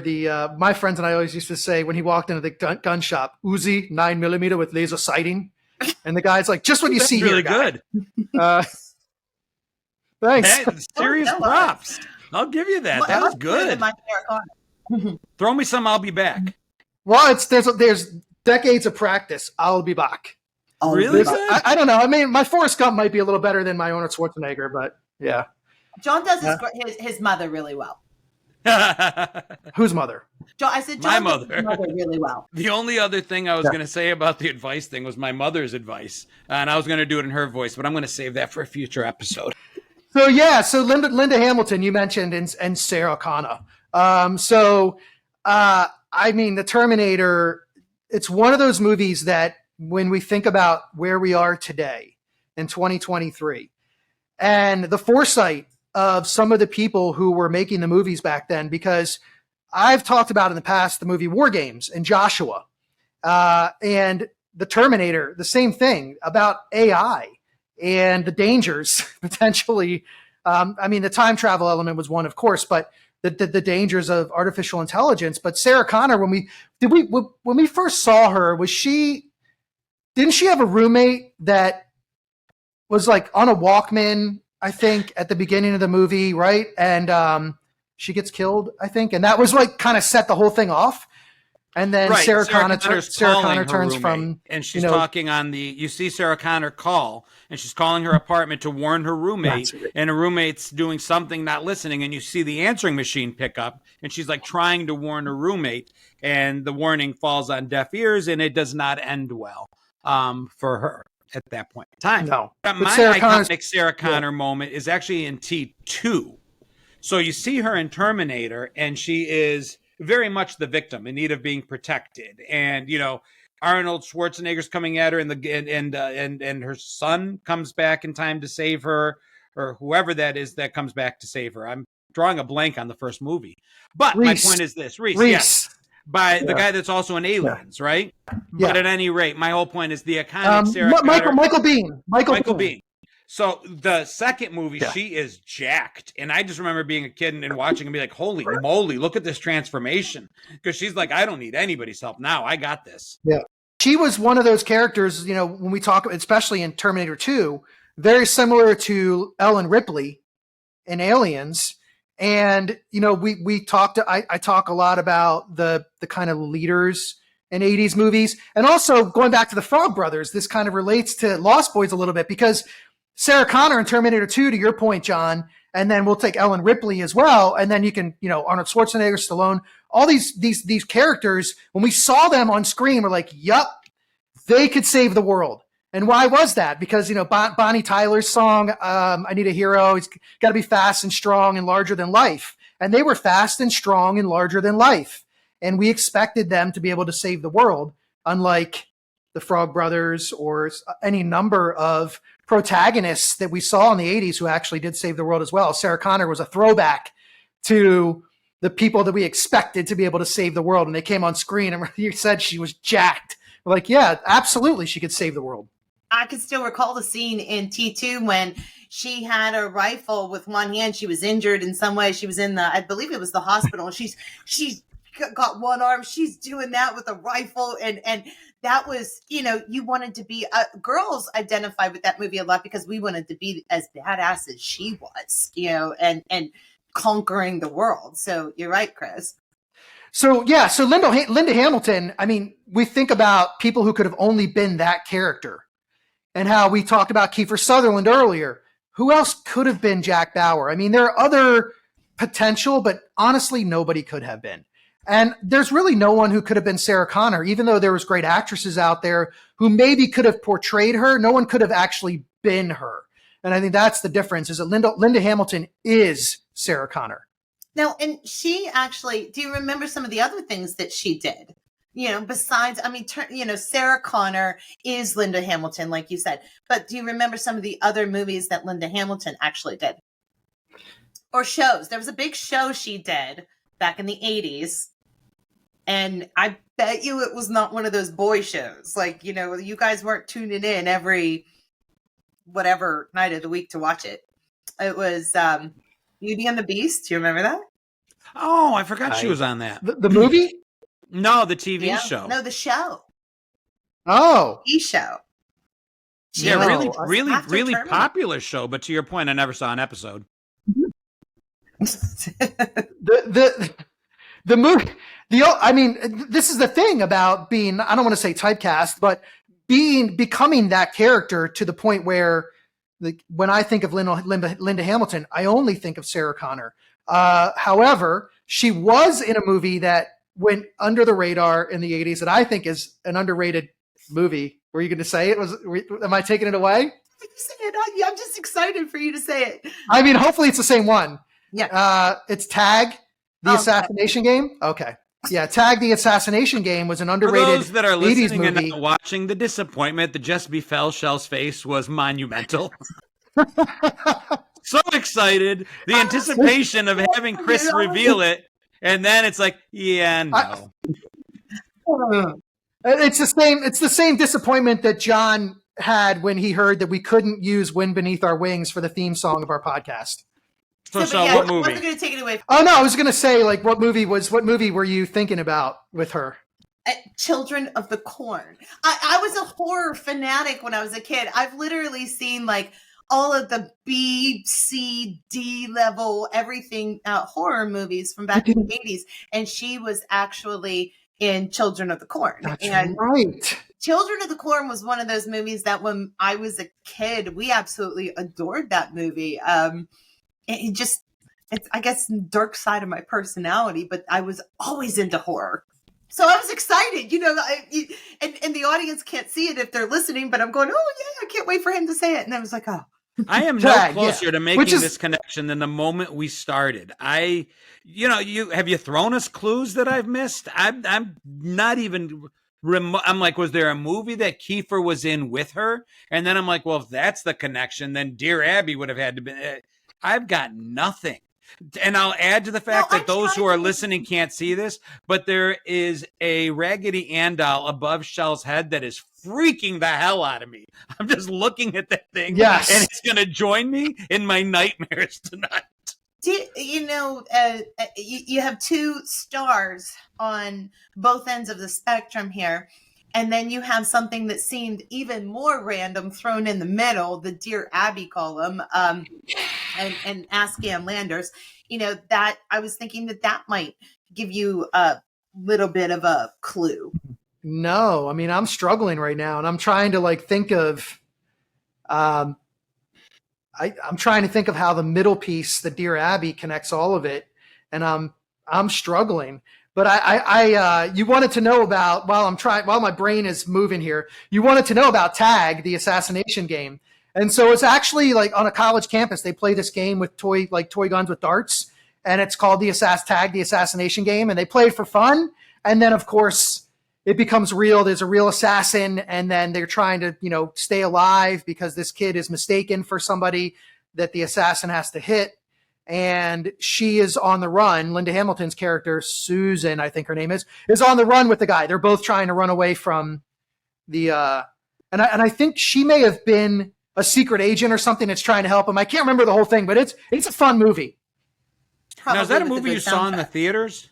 my friends and I always used to say when he walked into the gun shop, Uzi 9mm with laser sighting. And the guy's like, just what you see really here, good. Thanks. Hey, serious props. I'll give you that. That was good. Throw me some, I'll be back. Well, there's decades of practice. I'll be back. Really? I don't know. I mean, my Forrest Gump might be a little better than my Arnold Schwarzenegger, but yeah. John does his mother really well. Whose mother? John, I said John my mother. Does his mother really well. The only other thing I was going to say about the advice thing was my mother's advice, and I was going to do it in her voice, but I'm going to save that for a future episode. So Linda Hamilton you mentioned and Sarah Connor. I mean, The Terminator. It's one of those movies that when we think about where we are today in 2023 and the foresight of some of the people who were making the movies back then, because I've talked about in the past the movie War Games and Joshua and The Terminator, the same thing about AI and the dangers potentially. I mean, the time travel element was one, of course, but the dangers of artificial intelligence. But Sarah Connor, when we first saw her, didn't she have a roommate that was like on a Walkman, I think, at the beginning of the movie, right? And she gets killed, I think, and that was like kind of set the whole thing off. And then right. Sarah Connor turns from, and she's talking on you see Sarah Connor call, and she's calling her apartment to warn her roommate, and her roommate's doing something, not listening, and you see the answering machine pick up, and she's like trying to warn her roommate, and the warning falls on deaf ears, and it does not end well for her at that point in time. No. My iconic Sarah Connor moment is actually in T2. So you see her in Terminator, and she is very much the victim in need of being protected. And, Arnold Schwarzenegger's coming at her, and her son comes back in time to save her. or whoever that is that comes back to save her. I'm drawing a blank on the first movie. But Reese. my point is this. Reese. Yes. By the guy that's also in Aliens, right? Yeah. But at any rate, my whole point is the iconic Sarah Michael Biehn. Michael Biehn. So the second movie, she is jacked. And I just remember being a kid and watching and be like, holy moly, look at this transformation. Because she's like, I don't need anybody's help now. I got this. Yeah. She was one of those characters, when we talk, especially in Terminator 2, very similar to Ellen Ripley in Aliens. And, we talked, I talk a lot about the kind of leaders in 80s movies. And also going back to the Frog Brothers, this kind of relates to Lost Boys a little bit, because Sarah Connor in Terminator 2, to your point, John, and then we'll take Ellen Ripley as well. And then you can, Arnold Schwarzenegger, Stallone, all these characters, when we saw them on screen, we're like, yup, they could save the world. And why was that? Because, Bonnie Tyler's song, I Need a Hero, it's got to be fast and strong and larger than life. And they were fast and strong and larger than life. And we expected them to be able to save the world, unlike the Frog Brothers or any number of protagonists that we saw in the 80s who actually did save the world as well. Sarah Connor was a throwback to the people that we expected to be able to save the world. And they came on screen and you said she was jacked. We're like, yeah, absolutely, she could save the world. I can still recall the scene in T2 when she had a rifle with one hand. She was injured in some way. She was in I believe it was the hospital. She's got one arm. She's doing that with a rifle. And that was, you wanted to be, girls identified with that movie a lot because we wanted to be as badass as she was, and conquering the world. So you're right, Chris. So Linda Hamilton, I mean, we think about people who could have only been that character. And how we talked about Kiefer Sutherland earlier. Who else could have been Jack Bauer? I mean, there are other potential, but honestly, nobody could have been. And there's really no one who could have been Sarah Connor, even though there was great actresses out there who maybe could have portrayed her. No one could have actually been her. And I think that's the difference, is that Linda Hamilton is Sarah Connor. Now, and she actually, do you remember some of the other things that she did? Besides, Sarah Connor is Linda Hamilton, like you said. But do you remember some of the other movies that Linda Hamilton actually did? Or shows? There was a big show she did back in the 80s. And I bet you it was not one of those boy shows. Like, you guys weren't tuning in every whatever night of the week to watch it. It was Beauty and the Beast. Do you remember that? Oh, I forgot she was on that. The movie? No, the TV show. No, the show. Oh. TV show. Really popular show. But to your point, I never saw an episode. The movie. This is the thing about being, I don't want to say typecast, but becoming that character to the point where, when I think of Linda Hamilton, I only think of Sarah Connor. However, she was in a movie that went under the radar in the 80s that I think is an underrated movie. Were you going to say it? Am I taking it away? I'm just excited for you to say it. I mean, hopefully it's the same one. Yeah. It's Tag, the Assassination Game. Okay. Yeah, Tag, the Assassination Game was an underrated 80s movie. For those that are listening and not watching, the disappointment that just befell Chelle's face was monumental. So excited. The anticipation of having Chris reveal it. And then it's like, yeah, no. It's the same disappointment that John had when he heard that we couldn't use Wind Beneath Our Wings for the theme song of our podcast. So what movie? I wasn't going to take it away. Oh, no, I was going to say, what movie were you thinking about with her? Children of the Corn. I was a horror fanatic when I was a kid. I've literally seen all of the B, C, D level, everything horror movies from back in the 80s. And she was actually in Children of the Corn. That's right. Children of the Corn was one of those movies that when I was a kid, we absolutely adored that movie. It's I guess, dark side of my personality, but I was always into horror. So I was excited, and the audience can't see it if they're listening, but I'm going, oh yeah, I can't wait for him to say it. And I was like, oh. I am no closer to making this connection than the moment we started. Have you thrown us clues that I've missed? I'm not even I'm like, was there a movie that Kiefer was in with her? And then I'm like, well, if that's the connection, then Dear Abby would have had to be. I've got nothing. And I'll add to the fact that those who are listening can't see this, but there is a Raggedy Ann doll above Chelle's head that is freaking the hell out of me. I'm just looking at that thing, Yes. and it's going to join me in my nightmares tonight. You have two stars on both ends of the spectrum here. And then you have something that seemed even more random thrown in the middle, the Dear Abby column, and Ask Ann Landers. That I was thinking that might give you a little bit of a clue. No, I mean, I'm struggling right now, and I'm trying to think of, I'm trying to think of how the middle piece, the Dear Abby, connects all of it, and I'm struggling. But you wanted to know about, while my brain is moving here, you wanted to know about Tag, the assassination game. And so it's actually on a college campus, they play this game with toy guns with darts, and it's called Tag, the assassination game. And they play it for fun. And then of course it becomes real. There's a real assassin, and then they're trying to, stay alive because this kid is mistaken for somebody that the assassin has to hit. And she is on the run. Linda Hamilton's character, Susan, I think her name is on the run with the guy. They're both trying to run away from the, and I think she may have been a secret agent or something that's trying to help him. I can't remember the whole thing, but it's a fun movie. Now, is that a movie you saw in the theaters,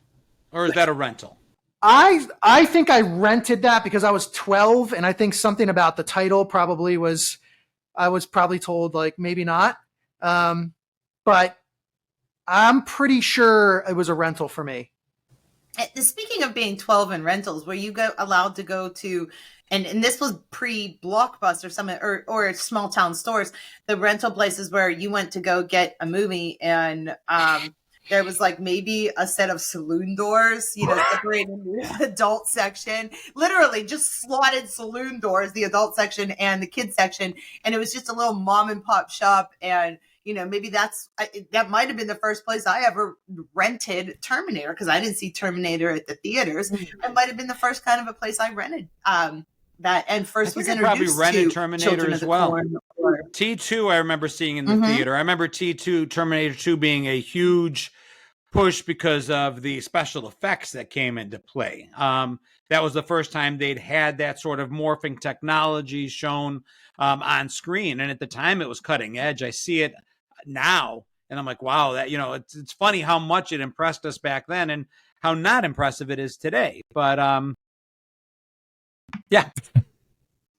or is that a rental? I think I rented that because I was 12, and I think something about the title probably was, I was probably told maybe not. But I'm pretty sure it was a rental for me. Speaking of being 12 and rentals, were you allowed to go to, and this was pre-Blockbuster or small town stores, the rental places where you went to go get a movie, and there was maybe a set of saloon doors, separating the adult section, literally just slotted saloon doors, the adult section and the kids section. And it was just a little mom and pop shop. And, maybe that might've been the first place I ever rented Terminator, because I didn't see Terminator at the theaters. It might've been the first kind of a place I rented, that, and first was introduced probably rented to Terminator as well. T2 I remember seeing in the theater. I remember T2, Terminator 2 being a huge push because of the special effects that came into play. That was the first time they'd had that sort of morphing technology shown on screen. And at the time it was cutting edge. I see it now and I'm like, wow, that, it's funny how much it impressed us back then and how not impressive it is today. But yeah.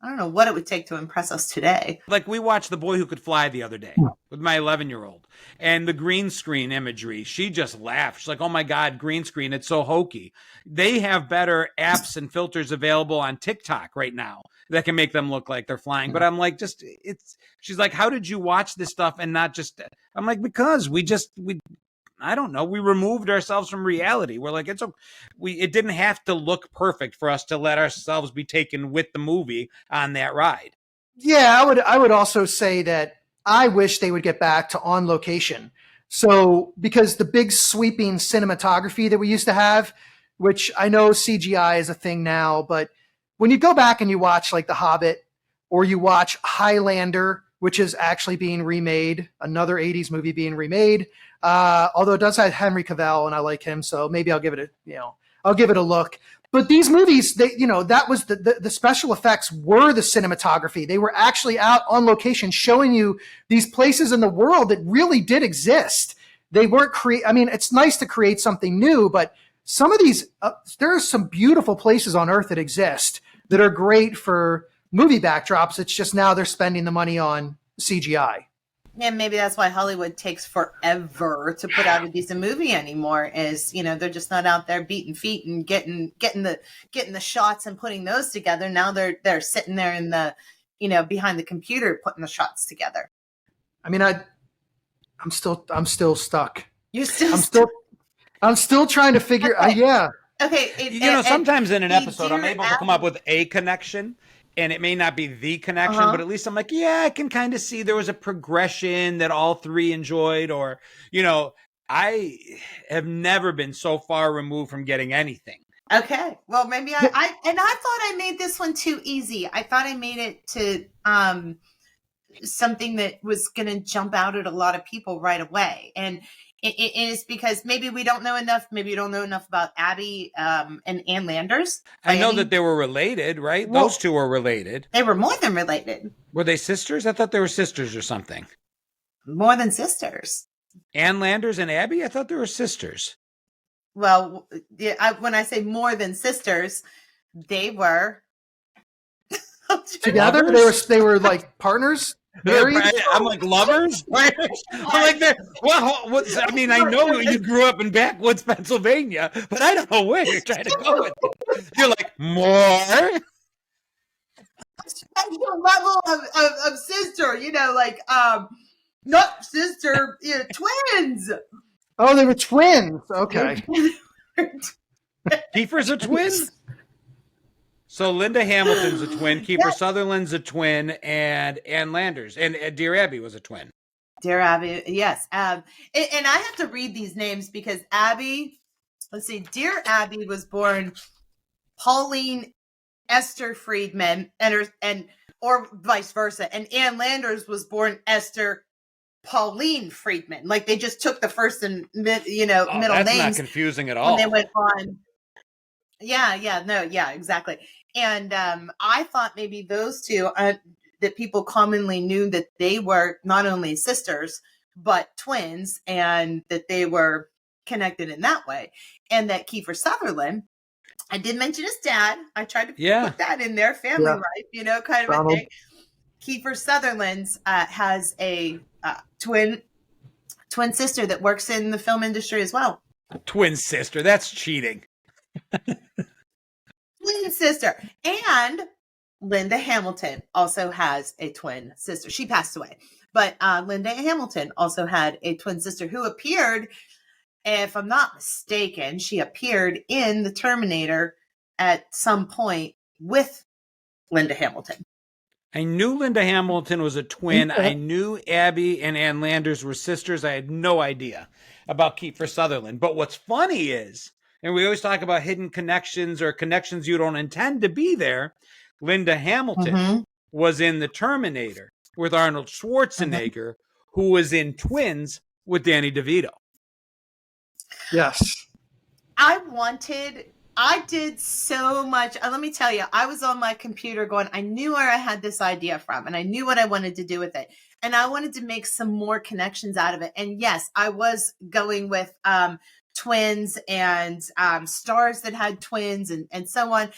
I don't know what it would take to impress us today. We watched The Boy Who Could Fly the other day with my 11-year-old, and the green screen imagery, she just laughed. She's like, oh my God, green screen, it's so hokey. They have better apps and filters available on TikTok right now that can make them look like they're flying. But I'm like, she's like, how did you watch this stuff and not just, I'm like, because I don't know. We removed ourselves from reality. We're like, it didn't have to look perfect for us to let ourselves be taken with the movie on that ride. Yeah, I would also say that I wish they would get back to on location. So, because the big sweeping cinematography that we used to have, which I know CGI is a thing now, but when you go back and you watch The Hobbit, or you watch Highlander, which is actually being remade, another 80s movie being remade, although it does have Henry Cavill and I like him, so maybe I'll give it a look. But these movies, that was the special effects were the cinematography. They were actually out on location showing you these places in the world that really did exist. They weren't it's nice to create something new, but some of these, there are some beautiful places on Earth that exist that are great for movie backdrops. It's just now they're spending the money on CGI. Yeah, maybe that's why Hollywood takes forever to put out a decent movie anymore. Is they're just not out there beating feet and getting the shots and putting those together. Now they're sitting there in the behind the computer putting the shots together. I mean, I'm still stuck. You're still. I'm still trying to figure. Okay. Yeah. Okay. Sometimes in an episode, I'm able to come up with a connection. And it may not be the connection, but at least I'm like, yeah, I can kind of see there was a progression that all three enjoyed. Or, I have never been so far removed from getting anything Okay. Well, maybe I thought I made this one too easy. I thought I made it to something that was going to jump out at a lot of people right away. And it is because maybe we don't know enough. Maybe you don't know enough about Abby and Ann Landers. I know that they were related, right? Well, those two were related. They were more than related. Were they sisters? I thought they were sisters or something. More than sisters. Ann Landers and Abby? I thought they were sisters. Well, when I say more than sisters, they were together. Lovers? They were like partners. Married? I'm like lovers. I'm like that. Well, what's, I mean, I know you grew up in backwoods Pennsylvania, but I don't know where you're trying to go with it. You're like more special level of sister. Like not sister, twins. Oh, they were twins. Okay. Kiefer's a twin. So Linda Hamilton's a twin, Kiefer Sutherland's a twin, and Ann Landers and Dear Abby was a twin. Dear Abby, yes. And I have to read these names because Abby, let's see, Dear Abby was born Pauline Esther Friedman, or vice versa, and Ann Landers was born Esther Pauline Friedman. Like they just took the first and middle that's names. not confusing at all. When they went on. Yeah, exactly. And I thought maybe those two that people commonly knew that they were not only sisters but twins, and that they were connected in that way. And that Kiefer Sutherland, I did mention his dad. I tried to put that in there, family life, kind of a thing. Kiefer Sutherland has a twin sister that works in the film industry as well. Twin sister, that's cheating. Twin sister. And Linda Hamilton also has a twin sister. She passed away. But Linda Hamilton also had a twin sister who appeared, if I'm not mistaken, she appeared in The Terminator at some point with Linda Hamilton. I knew Linda Hamilton was a twin. I knew Abby and Ann Landers were sisters. I had no idea about Kiefer Sutherland. But what's funny is, and we always talk about hidden connections or connections you don't intend to be there, Linda Hamilton was in The Terminator with Arnold Schwarzenegger, who was in Twins with Danny DeVito. Yes. I did so much. Let me tell you, I was on my computer going, I knew where I had this idea from, and I knew what I wanted to do with it. And I wanted to make some more connections out of it. And yes, I was going with twins and stars that had twins and so on.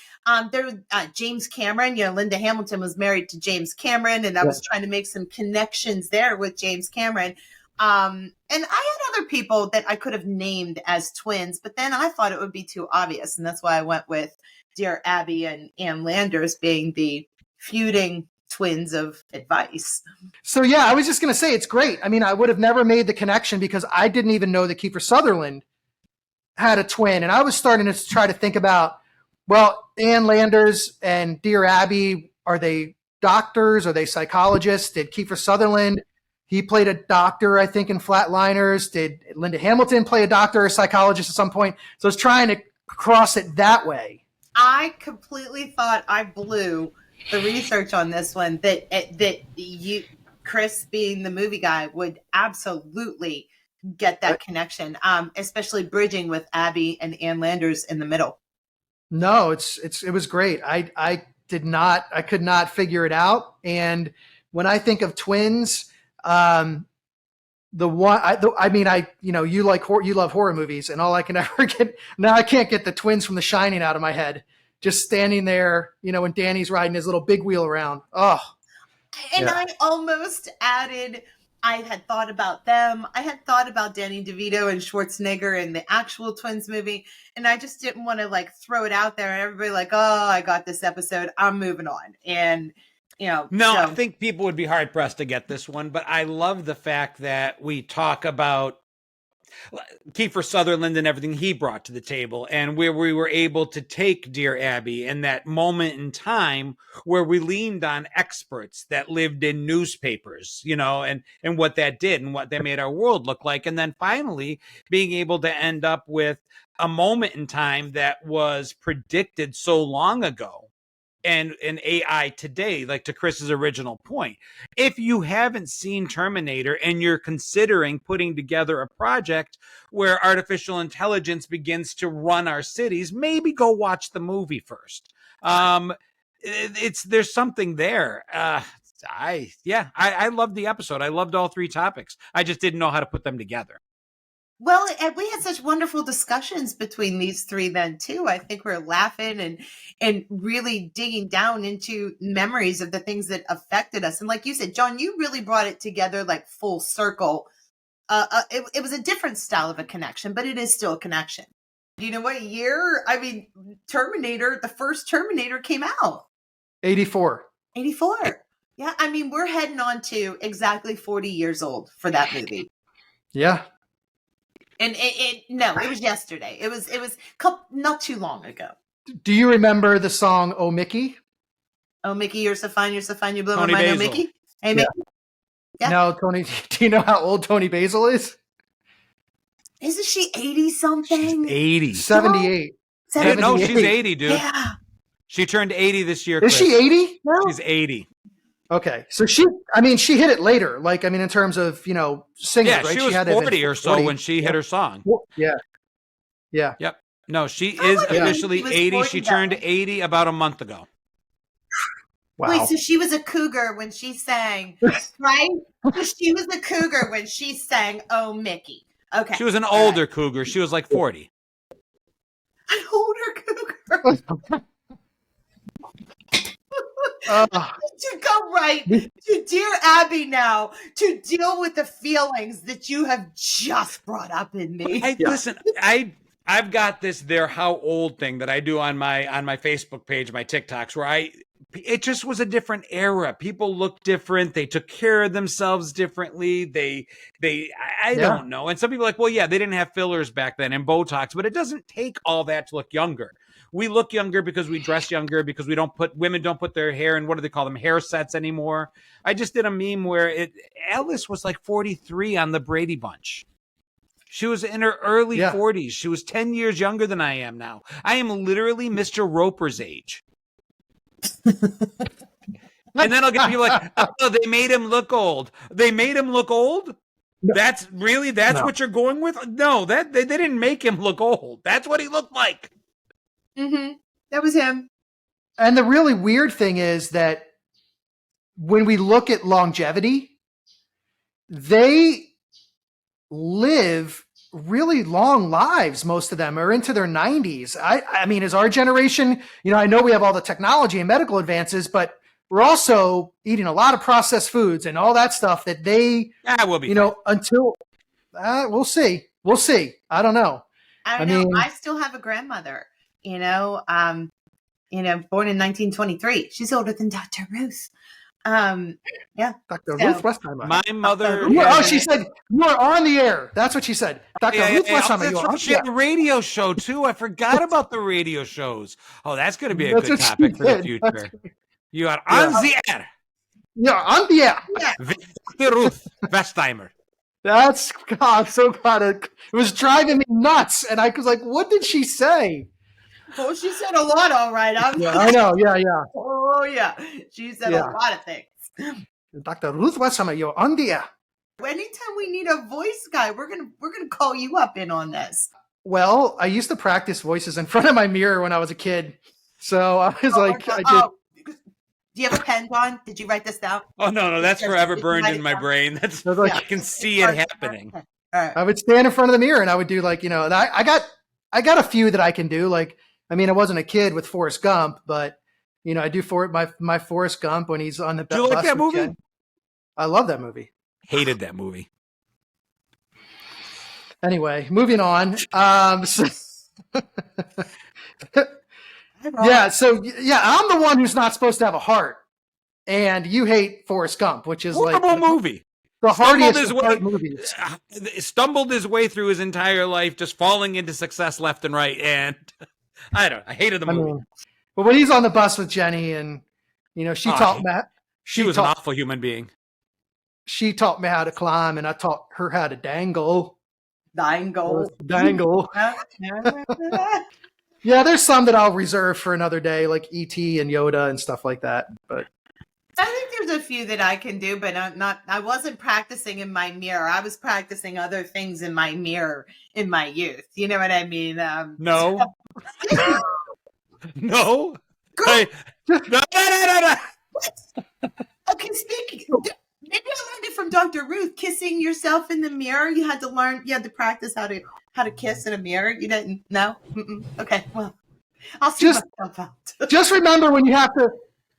There, James Cameron, Linda Hamilton was married to James Cameron, and I was trying to make some connections there with James Cameron. And I had other people that I could have named as twins, but then I thought it would be too obvious. And that's why I went with Dear Abby and Ann Landers being the feuding twins of advice. So, yeah, I was just going to say it's great. I mean, I would have never made the connection because I didn't even know that Kiefer Sutherland had a twin. And I was starting to try to think about, well, Ann Landers and Dear Abby, are they doctors? Are they psychologists? Did Kiefer Sutherland, he played a doctor, I think, in Flatliners. Did Linda Hamilton play a doctor or a psychologist at some point? So I was trying to cross it that way. I completely thought I blew the research on this one, that you, Chris, being the movie guy, would absolutely get that connection, especially bridging with Abby and Ann Landers in the middle. No, it was great. I could not figure it out. And when I think of twins, you love horror movies, and all I can ever get now, I can't get the twins from The Shining out of my head. Just standing there, when Danny's riding his little big wheel around. Oh, and I almost added, I had thought about them. I had thought about Danny DeVito and Schwarzenegger in the actual Twins movie. And I just didn't want to throw it out there and everybody I got this episode, I'm moving on. And, I think people would be hard pressed to get this one, but I love the fact that we talk about Kiefer Sutherland and everything he brought to the table, and where we were able to take Dear Abby and that moment in time where we leaned on experts that lived in newspapers, and what that did and what that made our world look like. And then finally being able to end up with a moment in time that was predicted so long ago, and an AI today, like to Chris's original point. If you haven't seen Terminator and you're considering putting together a project where artificial intelligence begins to run our cities, maybe go watch the movie first. There's something there. I loved the episode. I loved all three topics. I just didn't know how to put them together. Well, and we had such wonderful discussions between these three then too. I think we were laughing and really digging down into memories of the things that affected us. And like you said, John, you really brought it together like full circle. It was a different style of a connection, but it is still a connection. Do you know what year? I mean, Terminator, the first Terminator came out. 84. 84. Yeah, I mean, we're heading on to exactly 40 years old for that movie. Yeah. And it was yesterday. It was not too long ago. Do you remember the song "Oh Mickey"? Oh Mickey, you're so fine, you blow Tony my mind. Oh Basil. Mickey, hey Mickey. Yeah. No, Tony. Do you know how old Tony Basil is? Isn't she 80 something? She's 80. 78. Yeah, no, she's 80, dude. Yeah. She turned 80 this year. Is she 80? No. She's 80. Okay, so she hit it later. Like, I mean, in terms of singers, Yeah, right? she was had to have 40 been or so 40. when she hit her song. Yeah. Yep. No, she I is wouldn't think officially she was 80. 40 She though. turned 80 about a month ago. Wow. Wait, so she was a cougar when she sang, right? So she was a cougar when she sang "Oh Mickey." Okay. She was an All older right. cougar. She was like 40. An older cougar. To go right to Dear Abby now to deal with the feelings that you have just brought up in me. Listen, I've got this "they're how old" thing that I do on my Facebook page, my TikToks, where it just was a different era. People looked different. They took care of themselves differently. I don't know. And some people are like, well, yeah, they didn't have fillers back then and Botox, but it doesn't take all that to look younger. We look younger because we dress younger, because women don't put their hair in, what do they call them, hair sets anymore. I just did a meme where Alice was like 43 on the Brady Bunch. She was in her early 40s. She was 10 years younger than I am now. I am literally Mr. Roper's age. And then I'll get people like, oh, they made him look old. They made him look old? No. That's what you're going with? No, they didn't make him look old. That's what he looked like. Mm-hmm. That was him. And the really weird thing is that when we look at longevity, they live really long lives. Most of them are into their 90s. I mean, as our generation, I know we have all the technology and medical advances, but we're also eating a lot of processed foods and all that stuff that they, will be, until we'll see. We'll see. I don't know. I don't know. I still have a grandmother, born in 1923. She's older than Dr. Ruth. Yeah. Dr. Ruth Westheimer. My mother. She said, you are on the air. That's what she said. Dr. Ruth Westheimer. She had a radio show, too. I forgot about the radio shows. Oh, that's going to be a good topic for the future. You are on the air. Yeah, on the air. Dr. Ruth Westheimer. That's, God, I'm so glad it was driving me nuts. And I was like, what did she say? Oh, she said a lot, all right. I know. Yeah. Oh, yeah. She said a lot of things. Dr. Ruth Westheimer, you're on the air. Anytime we need a voice guy, we're gonna call you up in on this. Well, I used to practice voices in front of my mirror when I was a kid. So I was I did. Do you have a pen, John? Did you write this down? Oh, no. That's forever burned in my brain. I can see it happening. All right. I would stand in front of the mirror and I would do and I got a few that I can do. I wasn't a kid with Forrest Gump, but I do my Forrest Gump when he's on the bus. Do you like that movie? I love that movie. Hated that movie. Anyway, moving on. So I'm the one who's not supposed to have a heart, and you hate Forrest Gump, which is horrible movie. the hardiest of heart movies. Stumbled his way through his entire life, just falling into success left and right. And I hated the movie. But when he's on the bus with Jenny, and she taught Matt. She was an awful human being. She taught me how to climb, and I taught her how to dangle. Dangle. Yeah, there's some that I'll reserve for another day, like E.T. and Yoda and stuff like that. But I think there's a few that I can do, but I wasn't practicing in my mirror. I was practicing other things in my mirror in my youth. You know what I mean? No. No. No. Okay, speaking. Maybe I learned it from Dr. Ruth. Kissing yourself in the mirror. You had to practice how to kiss in a mirror. You didn't? No. Okay. Well, I'll see myself out. Just remember when you have to.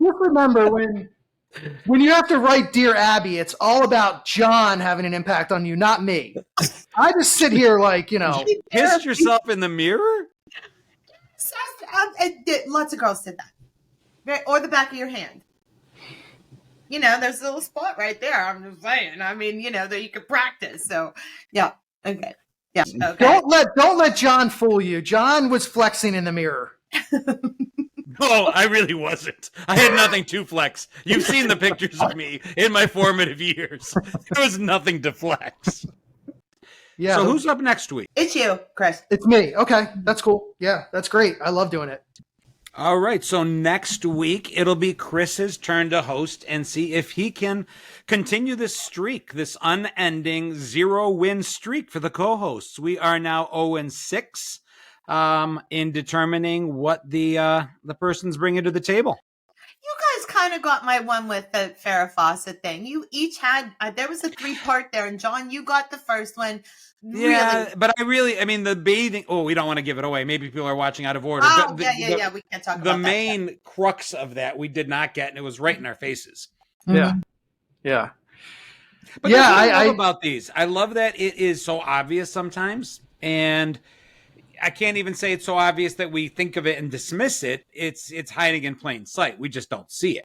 Just remember when you have to write Dear Abby, it's all about John having an impact on you, not me. I just sit here like You kissed yourself in the mirror. Lots of girls did that. Right? Or the back of your hand. There's a little spot right there. I'm just saying. I mean, that you could practice. So, yeah. Okay. Yeah. Okay. Don't let John fool you. John was flexing in the mirror. No, I really wasn't. I had nothing to flex. You've seen the pictures of me in my formative years. There was nothing to flex. Yeah. So who's up next week? It's you, Chris. It's me. Okay. That's cool. Yeah, that's great. I love doing it. All right, so next week, it'll be Chris's turn to host and see if he can continue this streak, this unending 0-win streak for the co-hosts. We are now 0-6 in determining what the person's bringing to the table. You guys kind of got my one with the Farrah Fawcett thing. You each had, there was a 3-part there, and John, you got the first one. Yeah, really. But the bathing, we don't want to give it away. Maybe people are watching out of order. Oh, but yeah, we can't talk about that. The main crux of that we did not get, and it was right in our faces. Yeah. Yeah. But that's what I love about these. I love that it is so obvious sometimes, and I can't even say it's so obvious that we think of it and dismiss it. It's hiding in plain sight. We just don't see it.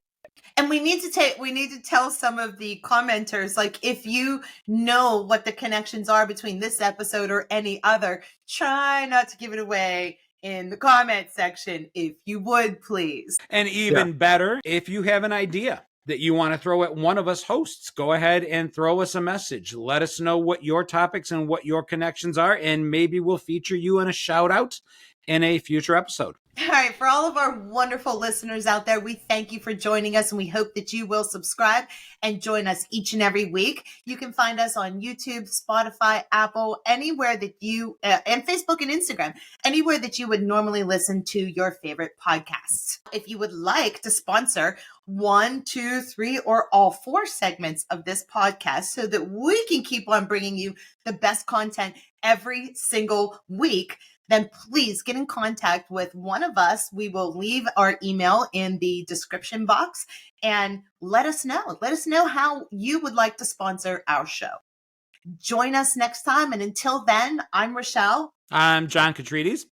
And we need to tell some of the commenters, like, if you know what the connections are between this episode or any other, try not to give it away in the comment section, if you would, please. And even better, if you have an idea that you want to throw at one of us hosts, go ahead and throw us a message. Let us know what your topics and what your connections are, and maybe we'll feature you in a shout out in a future episode. All right, for all of our wonderful listeners out there, we thank you for joining us, and we hope that you will subscribe and join us each and every week. You can find us on YouTube, Spotify, Apple, anywhere that you, and Facebook and Instagram, anywhere that you would normally listen to your favorite podcasts. If you would like to sponsor 1, 2, 3, or all 4 segments of this podcast so that we can keep on bringing you the best content every single week, then please get in contact with one of us. We will leave our email in the description box and let us know. Let us know how you would like to sponsor our show. Join us next time. And until then, I'm Rochelle. I'm John Catrides.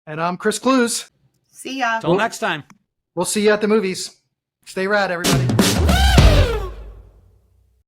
And I'm Chris Clues. See ya. Till next time. We'll see you at the movies. Stay rad, everybody.